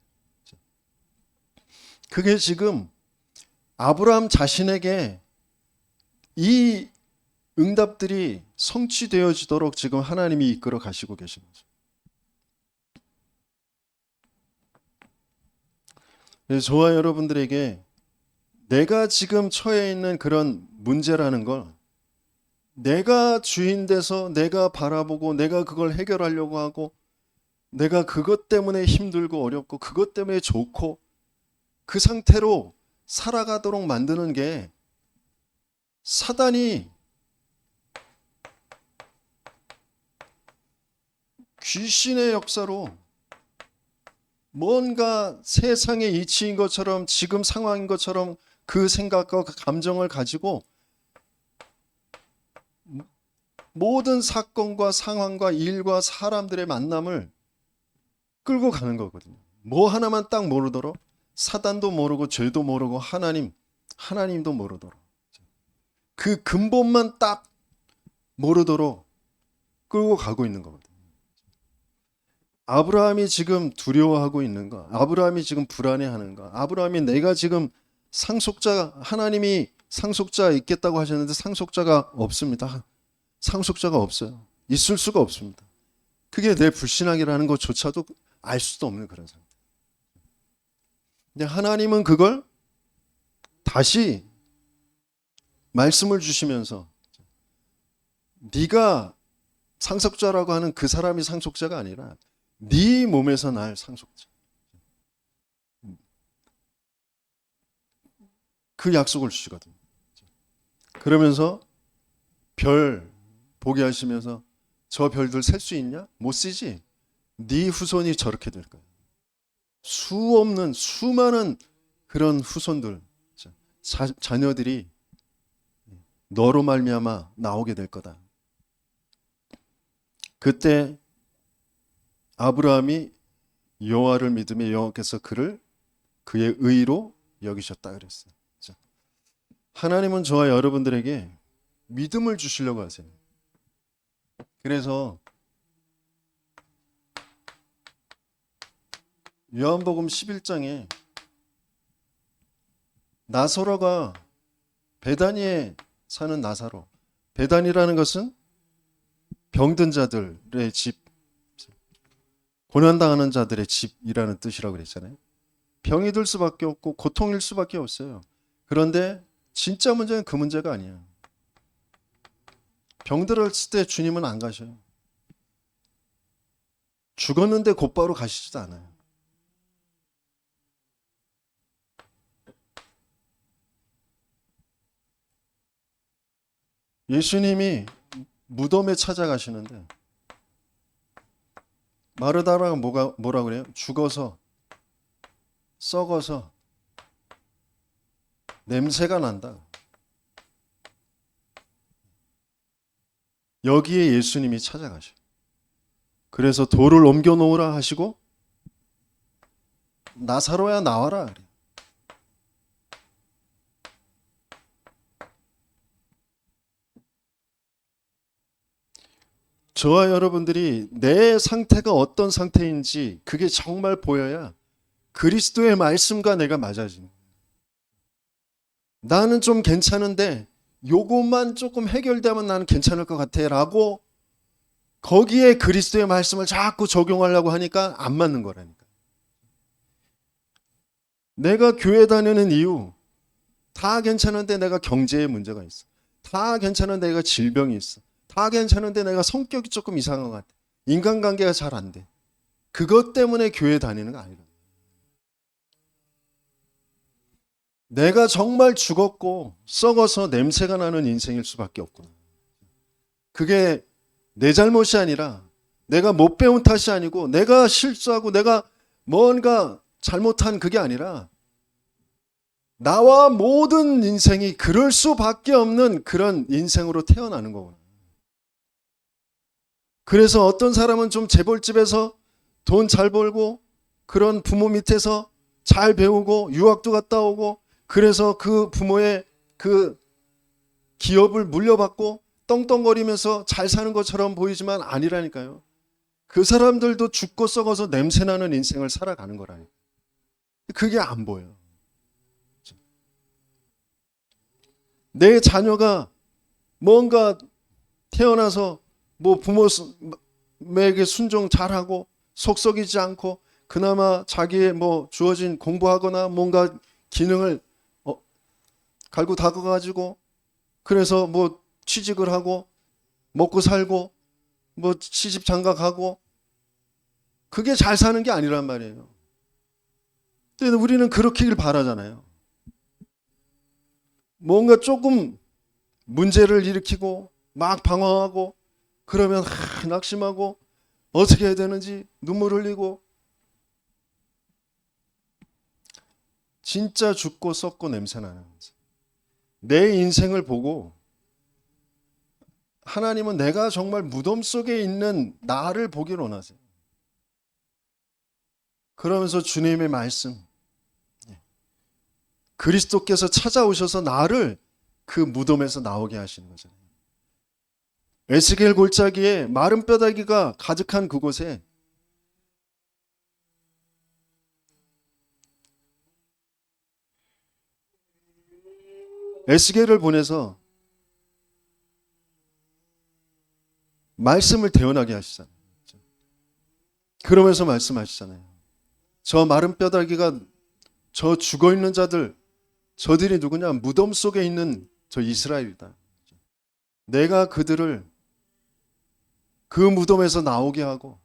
그게 지금 아브라함 자신에게 이 응답들이 성취되어지도록 지금 하나님이 이끌어 가시고 계신 거죠. 그래서 저와 여러분들에게 내가 지금 처해 있는 그런 문제라는 걸 내가 주인 돼서 내가 바라보고 내가 그걸 해결하려고 하고 내가 그것 때문에 힘들고 어렵고 그것 때문에 좋고 그 상태로 살아가도록 만드는 게 사단이 귀신의 역사로 뭔가 세상의 이치인 것처럼 지금 상황인 것처럼 그 생각과 그 감정을 가지고 모든 사건과 상황과 일과 사람들의 만남을 끌고 가는 거거든요. 뭐 하나만 딱 모르도록, 사단도 모르고 죄도 모르고 하나님도 모르도록, 그 근본만 딱 모르도록 끌고 가고 있는 거거든요. 아브라함이 지금 두려워하고 있는 거, 아브라함이 지금 불안해하는 거, 아브라함이 내가 지금 하나님이 상속자 있겠다고 하셨는데 상속자가 없습니다. 상속자가 없어요. 있을 수가 없습니다. 그게 내 불신앙이라는 것조차도 알 수도 없는 그런 상태. 근데 하나님은 그걸 다시 말씀을 주시면서 네가 상속자라고 하는 그 사람이 상속자가 아니라 네 몸에서 날 상속자. 그 약속을 주시거든요. 그러면서 별 보게 하시면서 저 별들 셀 수 있냐? 못 쓰지? 네 후손이 저렇게 될 거야. 수없는 수많은 그런 후손들, 자녀들이 너로 말미암아 나오게 될 거다. 그때 아브라함이 여호와를 믿으며 여호와께서 그를 그의 의로 여기셨다 그랬어요. 하나님은 저와 여러분들에게 믿음을 주시려고 하세요. 그래서 요한복음 11장에 나사로가 베다니에 사는 나사로, 베다니라는 것은 병든 자들의 집, 고난당하는 자들의 집이라는 뜻이라고 그랬잖아요. 병이 들 수밖에 없고 고통일 수밖에 없어요. 그런데 진짜 문제는 그 문제가 아니에요. 병들었을 때 주님은 안 가셔요. 죽었는데 곧바로 가시지도 않아요. 예수님이 무덤에 찾아가시는데 마르다라가 뭐라 그래요? 죽어서 썩어서 냄새가 난다. 여기에 예수님이 찾아가셔. 그래서 돌을 옮겨 놓으라 하시고 나사로야 나와라 그래. 저와 여러분들이 내 상태가 어떤 상태인지 그게 정말 보여야 그리스도의 말씀과 내가 맞아지는 거예요. 나는 좀 괜찮은데 요것만 조금 해결되면 나는 괜찮을 것 같아 라고 거기에 그리스도의 말씀을 자꾸 적용하려고 하니까 안 맞는 거라니까. 내가 교회 다니는 이유 다 괜찮은데 내가 경제에 문제가 있어. 다 괜찮은데 내가 질병이 있어. 다 괜찮은데 내가 성격이 조금 이상한 것 같아. 인간관계가 잘 안 돼. 그것 때문에 교회 다니는 거 아니라. 내가 정말 죽었고 썩어서 냄새가 나는 인생일 수밖에 없구나. 그게 내 잘못이 아니라 내가 못 배운 탓이 아니고 내가 실수하고 내가 뭔가 잘못한 그게 아니라 나와 모든 인생이 그럴 수밖에 없는 그런 인생으로 태어나는 거구나. 그래서 어떤 사람은 좀 재벌집에서 돈 잘 벌고 그런 부모 밑에서 잘 배우고 유학도 갔다 오고 그래서 그 부모의 그 기업을 물려받고 떵떵거리면서 잘 사는 것처럼 보이지만 아니라니까요. 그 사람들도 죽고 썩어서 냄새나는 인생을 살아가는 거라니까. 그게 안 보여요. 내 자녀가 뭔가 태어나서 뭐 부모에게 순종 잘하고 속썩이지 않고 그나마 자기의 뭐 주어진 공부하거나 뭔가 기능을 갈고 닦아가지고 그래서 뭐 취직을 하고 먹고 살고 뭐 시집 장가가고 그게 잘 사는 게 아니란 말이에요. 근데 우리는 그렇게길 바라잖아요. 뭔가 조금 문제를 일으키고 막 방황하고 그러면 낙심하고 어떻게 해야 되는지 눈물 흘리고 진짜 죽고 썩고 냄새나는 내 인생을 보고 하나님은 내가 정말 무덤 속에 있는 나를 보기를 원하세요. 그러면서 주님의 말씀, 그리스도께서 찾아오셔서 나를 그 무덤에서 나오게 하시는 거잖아요. 에스겔 골짜기에 마른 뼈다귀가 가득한 그곳에 에스겔을 보내서 말씀을 대언하게 하시잖아요. 그러면서 말씀하시잖아요. 저 마른 뼈다귀가 저 죽어있는 자들, 저들이 누구냐? 무덤 속에 있는 저 이스라엘이다. 내가 그들을 그 무덤에서 나오게 하고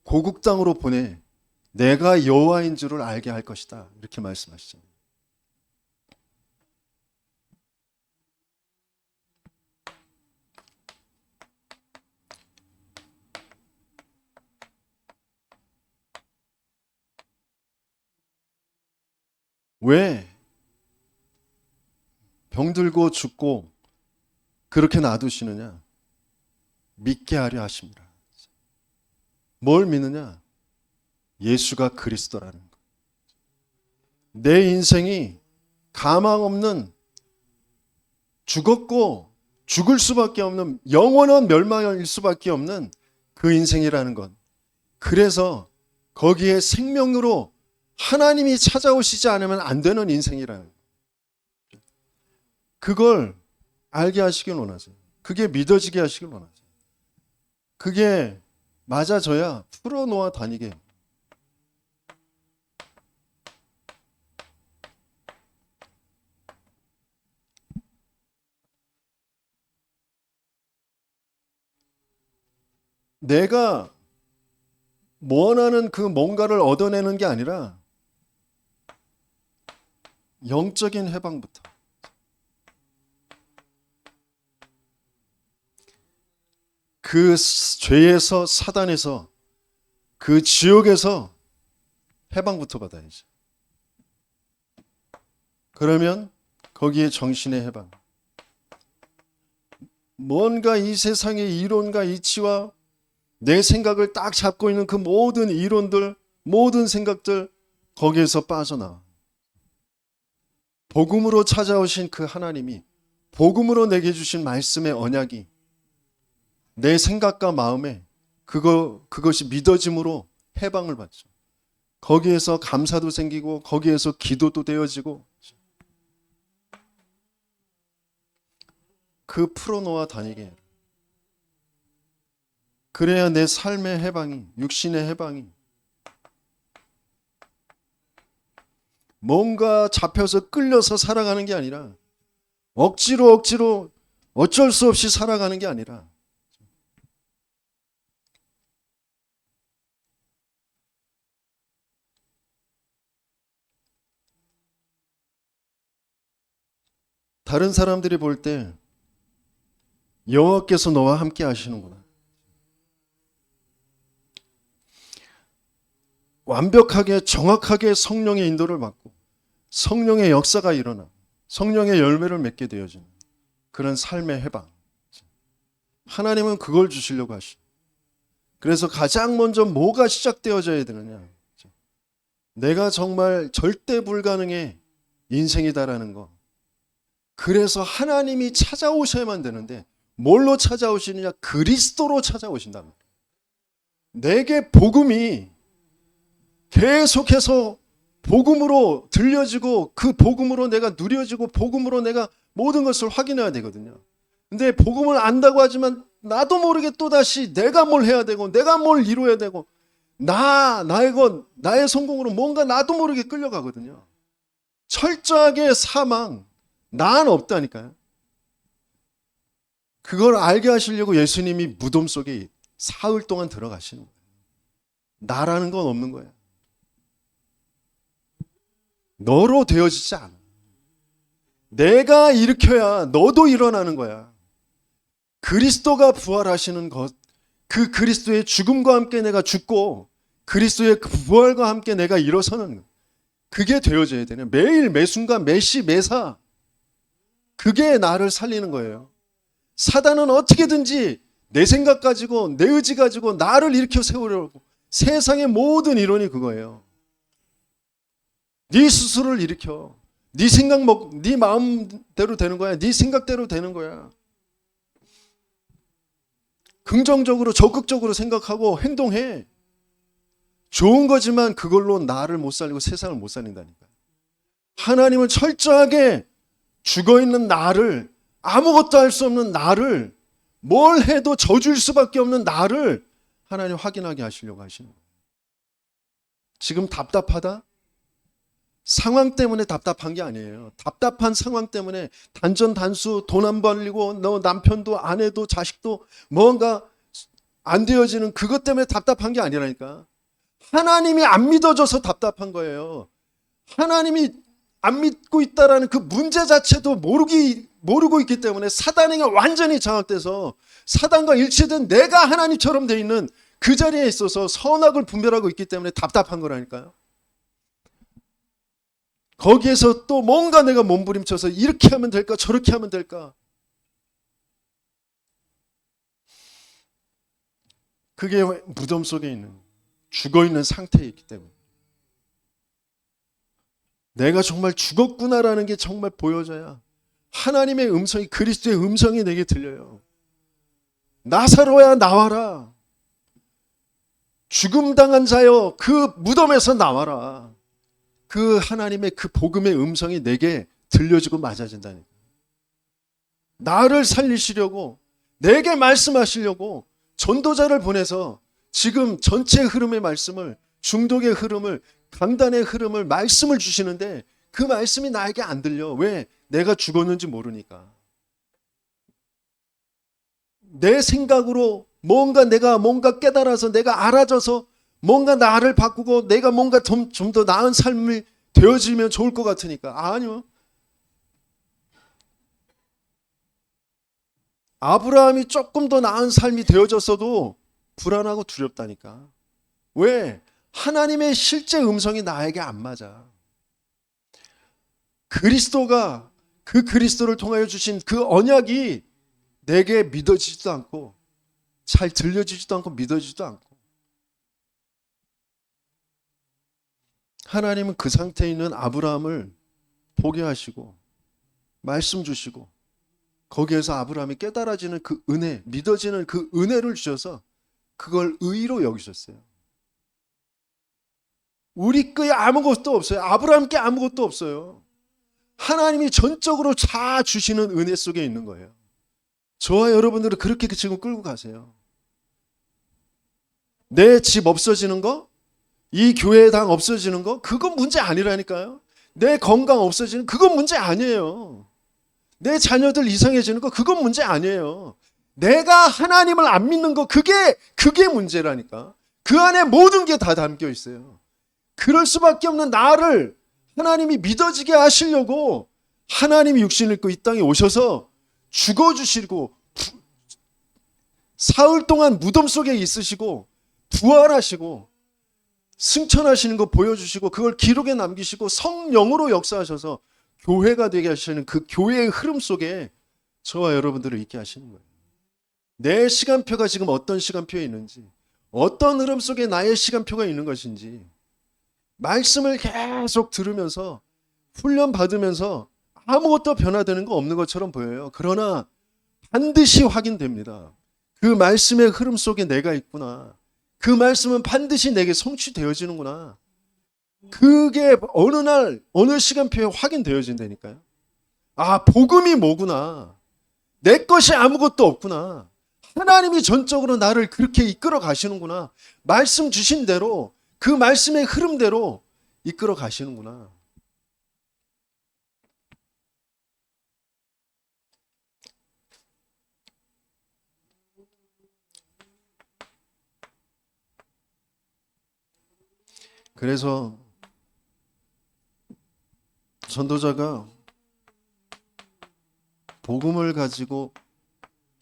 고국 땅으로 보내 내가 여호와인 줄을 알게 할 것이다. 이렇게 말씀하시잖아요. 왜 병들고 죽고 그렇게 놔두시느냐? 믿게 하려 하십니다. 뭘 믿느냐? 예수가 그리스도라는 것. 내 인생이 가망 없는, 죽었고 죽을 수밖에 없는, 영원한 멸망일 수밖에 없는 그 인생이라는 것. 그래서 거기에 생명으로 하나님이 찾아오시지 않으면 안 되는 인생이라는 것. 그걸 알게 하시길 원하세요. 그게 믿어지게 하시길 원하세요. 그게 맞아져야 풀어놓아 다니게. 내가 원하는 그 뭔가를 얻어내는 게 아니라 영적인 해방부터. 그 죄에서, 사단에서, 그 지옥에서 해방부터 받아야죠. 그러면 거기에 정신의 해방. 뭔가 이 세상의 이론과 이치와 내 생각을 딱 잡고 있는 그 모든 이론들, 모든 생각들, 거기에서 빠져나와. 복음으로 찾아오신 그 하나님이, 복음으로 내게 주신 말씀의 언약이 내 생각과 마음에 그것이 믿어짐으로 해방을 받죠. 거기에서 감사도 생기고 거기에서 기도도 되어지고, 그 풀어놓아 다니게. 그래야 내 삶의 해방이, 육신의 해방이, 뭔가 잡혀서 끌려서 살아가는 게 아니라 억지로 어쩔 수 없이 살아가는 게 아니라 다른 사람들이 볼 때 여호와께서 너와 함께 하시는구나. 완벽하게 정확하게 성령의 인도를 받고 성령의 역사가 일어나 성령의 열매를 맺게 되어지는 그런 삶의 해방. 하나님은 그걸 주시려고 하시죠. 그래서 가장 먼저 뭐가 시작되어져야 되느냐? 내가 정말 절대 불가능의 인생이다라는 거. 그래서 하나님이 찾아오셔야만 되는데 뭘로 찾아오시느냐? 그리스도로 찾아오신답니다. 내게 복음이 계속해서 복음으로 들려지고 그 복음으로 내가 누려지고 복음으로 내가 모든 것을 확인해야 되거든요. 근데 복음을 안다고 하지만 나도 모르게 또다시 내가 뭘 해야 되고 내가 뭘 이루어야 되고 나의 성공으로 뭔가 나도 모르게 끌려가거든요. 철저하게 사망, 난 없다니까요. 그걸 알게 하시려고 예수님이 무덤 속에 사흘 동안 들어가시는 거예요. 나라는 건 없는 거예요. 너로 되어지지 않아. 내가 일으켜야 너도 일어나는 거야. 그리스도가 부활하시는 것, 그 그리스도의 죽음과 함께 내가 죽고 그리스도의 부활과 함께 내가 일어서는 것, 그게 되어져야 되네. 매일 매순간 매시 매사 그게 나를 살리는 거예요. 사단은 어떻게든지 내 생각 가지고 내 의지 가지고 나를 일으켜 세우려고, 세상의 모든 이론이 그거예요. 네 스스로를 일으켜. 네 생각 네 마음대로 되는 거야. 네 생각대로 되는 거야. 긍정적으로 적극적으로 생각하고 행동해. 좋은 거지만 그걸로 나를 못 살리고 세상을 못 살린다니까. 하나님은 철저하게 죽어있는 나를, 아무것도 할 수 없는 나를, 뭘 해도 져줄 수밖에 없는 나를 하나님 확인하게 하시려고 하시는 거예요. 지금 답답하다? 상황 때문에 답답한 게 아니에요. 답답한 상황 때문에 단전단수 돈 안 벌리고 너 남편도 아내도 자식도 뭔가 안 되어지는 그것 때문에 답답한 게 아니라니까. 하나님이 안 믿어져서 답답한 거예요. 하나님이 안 믿고 있다라는 그 문제 자체도 모르고 있기 때문에 사단에게 완전히 장악돼서 사단과 일치된 내가 하나님처럼 돼 있는 그 자리에 있어서 선악을 분별하고 있기 때문에 답답한 거라니까요. 거기에서 또 뭔가 내가 몸부림쳐서 이렇게 하면 될까 저렇게 하면 될까. 그게 무덤 속에 있는 죽어있는 상태에 있기 때문에 내가 정말 죽었구나라는 게 정말 보여져야 하나님의 음성이, 그리스도의 음성이 내게 들려요. 나사로야 나와라. 죽음 당한 자여 그 무덤에서 나와라. 그 하나님의 그 복음의 음성이 내게 들려지고 맞아진다니까. 나를 살리시려고, 내게 말씀하시려고 전도자를 보내서 지금 전체 흐름의 말씀을, 중독의 흐름을, 강단의 흐름을, 말씀을 주시는데 그 말씀이 나에게 안 들려. 왜? 내가 죽었는지 모르니까. 내 생각으로 내가 뭔가 깨달아서 내가 알아져서 뭔가 나를 바꾸고 내가 뭔가 좀 더 나은 삶이 되어지면 좋을 것 같으니까. 아니요. 아브라함이 조금 더 나은 삶이 되어졌어도 불안하고 두렵다니까. 왜? 하나님의 실제 음성이 나에게 안 맞아. 그리스도가, 그 그리스도를 통하여 주신 그 언약이 내게 믿어지지도 않고 잘 들려지지도 않고 믿어지지도 않고. 하나님은 그 상태에 있는 아브라함을 보게 하시고 말씀 주시고 거기에서 아브라함이 깨달아지는 그 은혜, 믿어지는 그 은혜를 주셔서 그걸 의로 여기셨어요. 우리 거에 아무것도 없어요. 아브라함께 아무것도 없어요. 하나님이 전적으로 다 주시는 은혜 속에 있는 거예요. 저와 여러분들은 그렇게 지금 끌고 가세요. 내 집 없어지는 거, 이 교회 당 없어지는 거, 그건 문제 아니라니까요. 내 건강 없어지는 그건 문제 아니에요. 내 자녀들 이상해지는 거 그건 문제 아니에요. 내가 하나님을 안 믿는 거 그게 문제라니까. 그 안에 모든 게 다 담겨 있어요. 그럴 수밖에 없는 나를 하나님이 믿어지게 하시려고 하나님이 육신을 입고 이 땅에 오셔서 죽어주시고 사흘 동안 무덤 속에 있으시고 부활하시고 승천하시는 거 보여주시고 그걸 기록에 남기시고 성령으로 역사하셔서 교회가 되게 하시는 그 교회의 흐름 속에 저와 여러분들을 있게 하시는 거예요. 내 시간표가 지금 어떤 시간표에 있는지, 어떤 흐름 속에 나의 시간표가 있는 것인지 말씀을 계속 들으면서 훈련받으면서 아무것도 변화되는 거 없는 것처럼 보여요. 그러나 반드시 확인됩니다. 그 말씀의 흐름 속에 내가 있구나. 그 말씀은 반드시 내게 성취되어지는구나. 그게 어느 날 어느 시간표에 확인되어진다니까요. 아, 복음이 뭐구나. 내 것이 아무것도 없구나. 하나님이 전적으로 나를 그렇게 이끌어 가시는구나. 말씀 주신 대로 그 말씀의 흐름대로 이끌어 가시는구나. 그래서 전도자가 복음을 가지고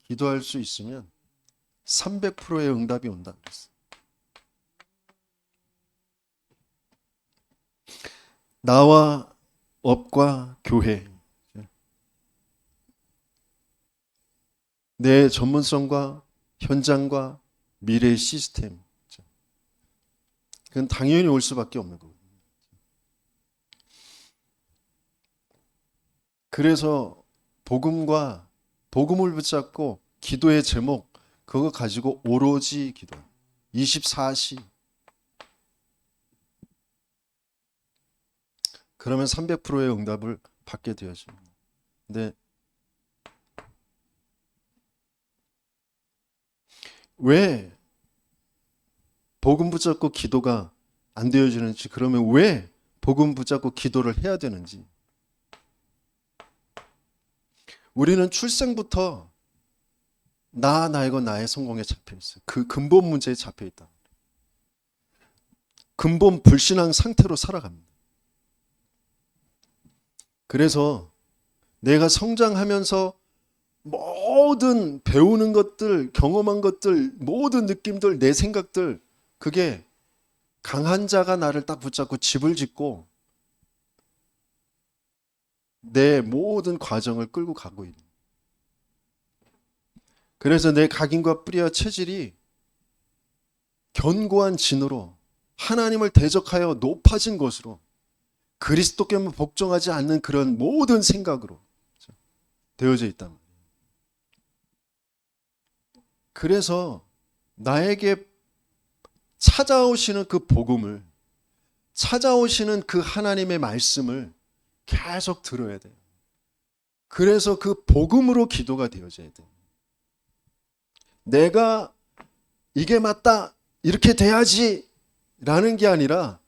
기도할 수 있으면 300%의 응답이 온다 그랬어요. 나와 업과 교회. 내 전문성과 현장과 미래의 시스템. 그건 당연히 올 수밖에 없는 거예요. 그래서 복음을 붙잡고 기도의 제목 그거 가지고 오로지 기도. 24시. 그러면 300%의 응답을 받게 되어집니다. 근데 왜 복음 붙잡고 기도가 안 되어지는지, 그러면 왜 복음 붙잡고 기도를 해야 되는지. 우리는 출생부터 나이고 나의 성공에 잡혀 있어요. 그 근본 문제에 잡혀 있다. 근본 불신앙 상태로 살아갑니다. 그래서 내가 성장하면서 모든 배우는 것들, 경험한 것들, 모든 느낌들, 내 생각들, 그게 강한 자가 나를 딱 붙잡고 집을 짓고 내 모든 과정을 끌고 가고 있는. 그래서 내 각인과 뿌리와 체질이 견고한 진으로 하나님을 대적하여 높아진 것으로 그리스도께만 복종하지 않는 그런 모든 생각으로 되어져 있단 말이에요. 그래서 나에게 찾아오시는 그 복음을, 찾아오시는 그 하나님의 말씀을 계속 들어야 돼요. 그래서 그 복음으로 기도가 되어져야 돼요. 내가 이게 맞다, 이렇게 돼야지 라는 게 아니라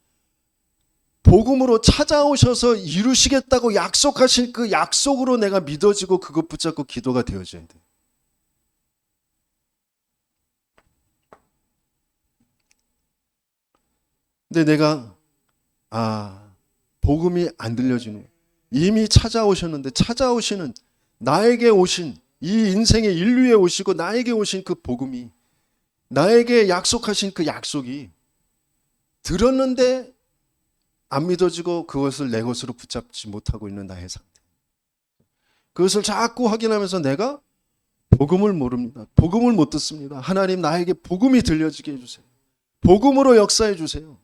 복음으로 찾아오셔서 이루시겠다고 약속하신 그 약속으로 내가 믿어지고 그것 붙잡고 기도가 되어져야 돼요. 근데 내가 복음이 안 들려지는 거예요. 이미 찾아오셨는데 찾아오시는 나에게 오신 이 인생의 인류에 오시고 나에게 오신 그 복음이, 나에게 약속하신 그 약속이 들었는데 안 믿어지고 그것을 내 것으로 붙잡지 못하고 있는 나의 상태. 그것을 자꾸 확인하면서 내가 복음을 모릅니다. 복음을 못 듣습니다. 하나님, 나에게 복음이 들려지게 해주세요. 복음으로 역사해 주세요.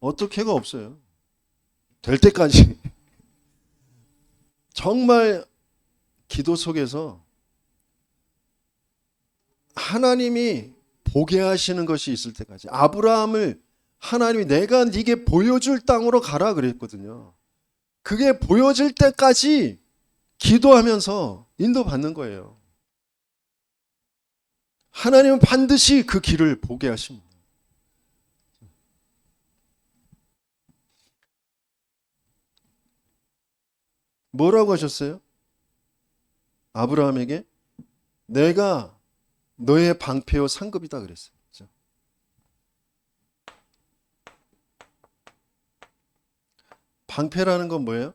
어떻게가 없어요. 될 때까지. 정말 기도 속에서 하나님이 보게 하시는 것이 있을 때까지. 아브라함을 하나님이 내가 네게 보여줄 땅으로 가라 그랬거든요. 그게 보여질 때까지 기도하면서 인도받는 거예요. 하나님은 반드시 그 길을 보게 하십니다. 뭐라고 하셨어요? 아브라함에게 내가 너의 방패요 상급이다 그랬어요. 그렇죠? 방패라는 건 뭐예요?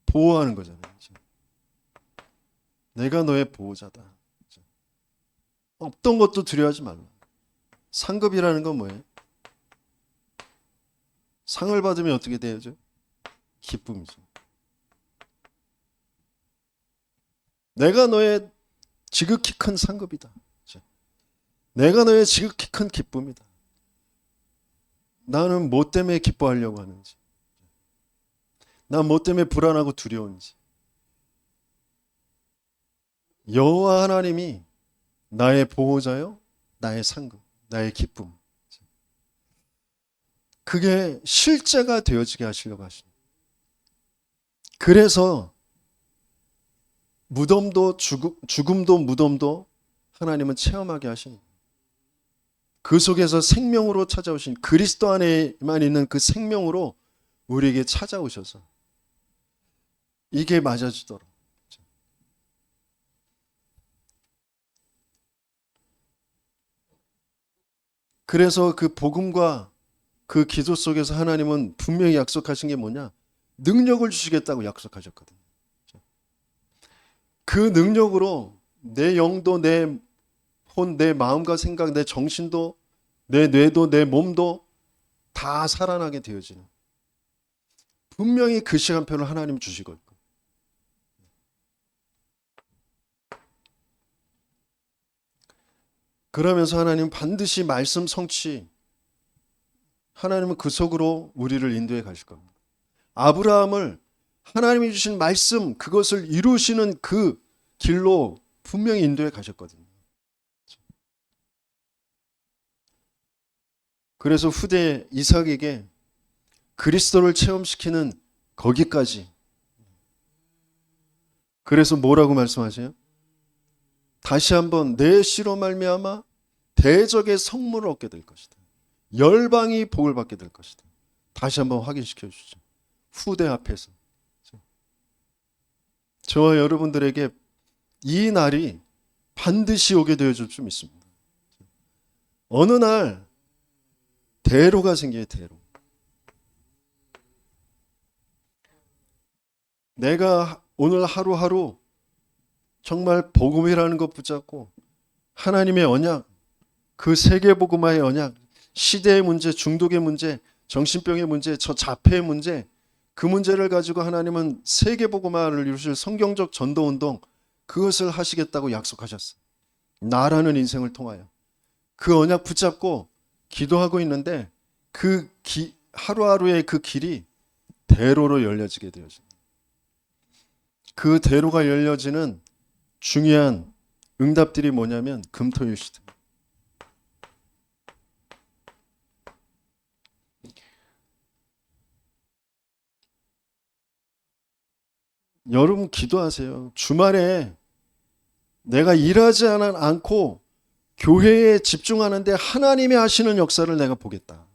보호하는 거잖아요. 그렇죠? 내가 너의 보호자다. 그렇죠? 없던 것도 두려워하지 말라. 상급이라는 건 뭐예요? 상을 받으면 어떻게 되죠? 기쁨이죠. 내가 너의 지극히 큰 상급이다. 그렇죠? 내가 너의 지극히 큰 기쁨이다. 나는 뭐 때문에 기뻐하려고 하는지, 난 뭐 때문에 불안하고 두려운지. 여호와 하나님이 나의 보호자요, 나의 상급, 나의 기쁨. 그게 실제가 되어지게 하시려고 하십니다. 그래서 무덤도 죽음도 무덤도 하나님은 체험하게 하십니다. 그 속에서 생명으로 찾아오신 그리스도 안에만 있는 그 생명으로 우리에게 찾아오셔서 이게 맞아지도록. 그래서 그 복음과 그 기도 속에서 하나님은 분명히 약속하신 게 뭐냐? 능력을 주시겠다고 약속하셨거든요. 그 능력으로 내 영도, 내 혼, 내 마음과 생각, 내 정신도, 내 뇌도, 내 몸도 다 살아나게 되어지는, 분명히 그 시간표를 하나님 주시거든요. 그러면서 하나님 반드시 말씀 성취, 하나님은 그 속으로 우리를 인도해 가실 겁니다. 아브라함을 하나님이 주신 말씀, 그것을 이루시는 그 길로 분명히 인도해 가셨거든요. 그래서 후대 이삭에게 그리스도를 체험시키는 거기까지. 그래서 뭐라고 말씀하세요? 다시 한번 내 씨로 말미암아 대적의 성문을 얻게 될 것이다. 열방이 복을 받게 될 것이다. 다시 한번 확인시켜 주시죠. 후대 앞에서. 저와 여러분들에게 이 날이 반드시 오게 되어줄 줄 믿습니다. 어느 날 대로가 생겨요. 대로. 내가 오늘 하루하루 정말 복음이라는 것 붙잡고 하나님의 언약, 그 세계복음화의 언약, 시대의 문제, 중독의 문제, 정신병의 문제, 저 자폐의 문제, 그 문제를 가지고 하나님은 세계복음화를 이루실 성경적 전도운동, 그것을 하시겠다고 약속하셨어요. 나라는 인생을 통하여. 그 언약 붙잡고 기도하고 있는데 그 하루하루의 그 길이 대로로 열려지게 되어집니다. 그 대로가 열려지는 중요한 응답들이 뭐냐면 금토일 시대. 여러분 기도하세요. 주말에 내가 일하지 않고 교회에 집중하는데 하나님이 하시는 역사를 내가 보겠다.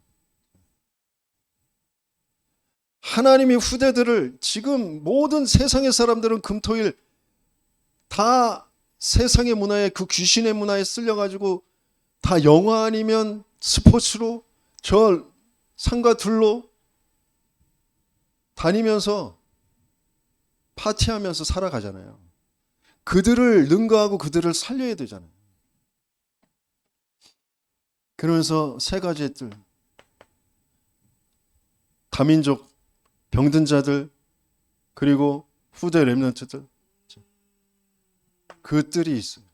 하나님이 후대들을, 지금 모든 세상의 사람들은 금토일 다 세상의 문화에, 그 귀신의 문화에 쓸려가지고 다 영화 아니면 스포츠로 저 산과 들로 다니면서 파티하면서 살아가잖아요. 그들을 능가하고 그들을 살려야 되잖아요. 그러면서 세 가지의 뜰, 다민족, 병든 자들, 그리고 후대 렘넌트들, 그 뜰이 있어요.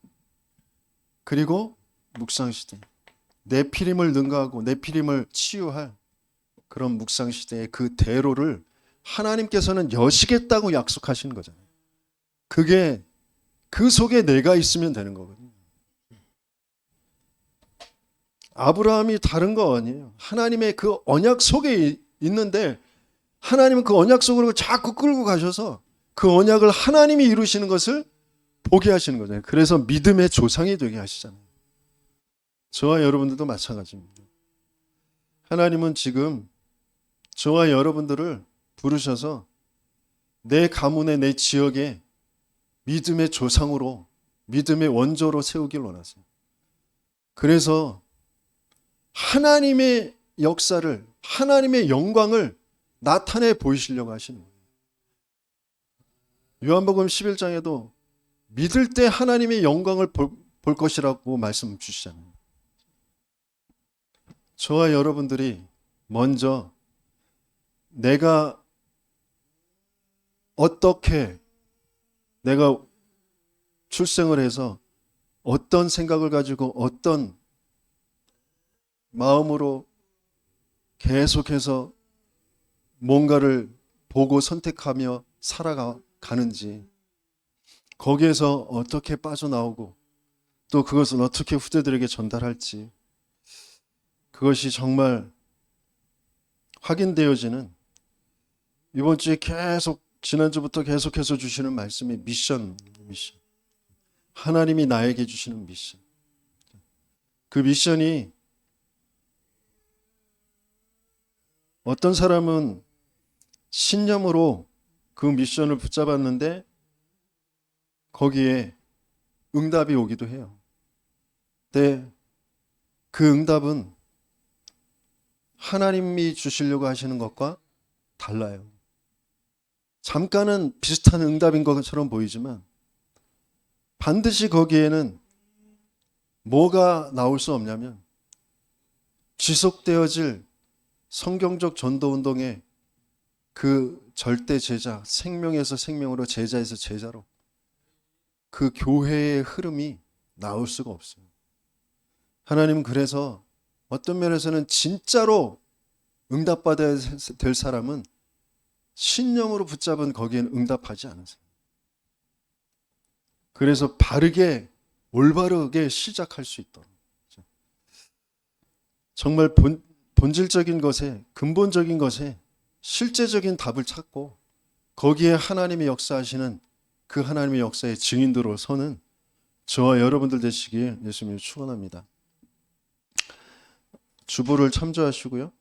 그리고 묵상시대, 네피림을 능가하고 네피림을 치유할 그런 묵상시대의 그 대로를 하나님께서는 여시겠다고 약속하시는 거잖아요. 그게 그 속에 내가 있으면 되는 거거든요. 아브라함이 다른 거 아니에요. 하나님의 그 언약 속에 있는데 하나님은 그 언약 속으로 자꾸 끌고 가셔서 그 언약을 하나님이 이루시는 것을 보게 하시는 거잖아요. 그래서 믿음의 조상이 되게 하시잖아요. 저와 여러분들도 마찬가지입니다. 하나님은 지금 저와 여러분들을 부르셔서 내 가문에, 내 지역에 믿음의 조상으로, 믿음의 원조로 세우길 원하세요. 그래서 하나님의 역사를, 하나님의 영광을 나타내 보이시려고 하시는 거예요. 요한복음 11장에도 믿을 때 하나님의 영광을 볼 것이라고 말씀 주시잖아요. 저와 여러분들이 먼저 내가 어떻게, 내가 출생을 해서 어떤 생각을 가지고 어떤 마음으로 계속해서 뭔가를 보고 선택하며 살아가는지, 거기에서 어떻게 빠져나오고 또 그것을 어떻게 후대들에게 전달할지, 그것이 정말 확인되어지는, 이번 주에 계속, 지난주부터 계속해서 주시는 말씀이 미션. 하나님이 나에게 주시는 미션. 그 미션이 어떤 사람은 신념으로 그 미션을 붙잡았는데 거기에 응답이 오기도 해요. 근데 그 응답은 하나님이 주시려고 하시는 것과 달라요. 잠깐은 비슷한 응답인 것처럼 보이지만 반드시 거기에는 뭐가 나올 수 없냐면 지속되어질 성경적 전도 운동의 그 절대 제자, 생명에서 생명으로, 제자에서 제자로 그 교회의 흐름이 나올 수가 없어요. 하나님은 그래서 어떤 면에서는 진짜로 응답받아야 될 사람은 신념으로 붙잡은 거기엔 응답하지 않으세요. 그래서 바르게 올바르게 시작할 수 있도록 정말 본질적인 것에, 근본적인 것에 실제적인 답을 찾고 거기에 하나님이 역사하시는 그 하나님의 역사의 증인으로 서는 저와 여러분들 되시길 예수님이 축원합니다. 주보를 참조하시고요.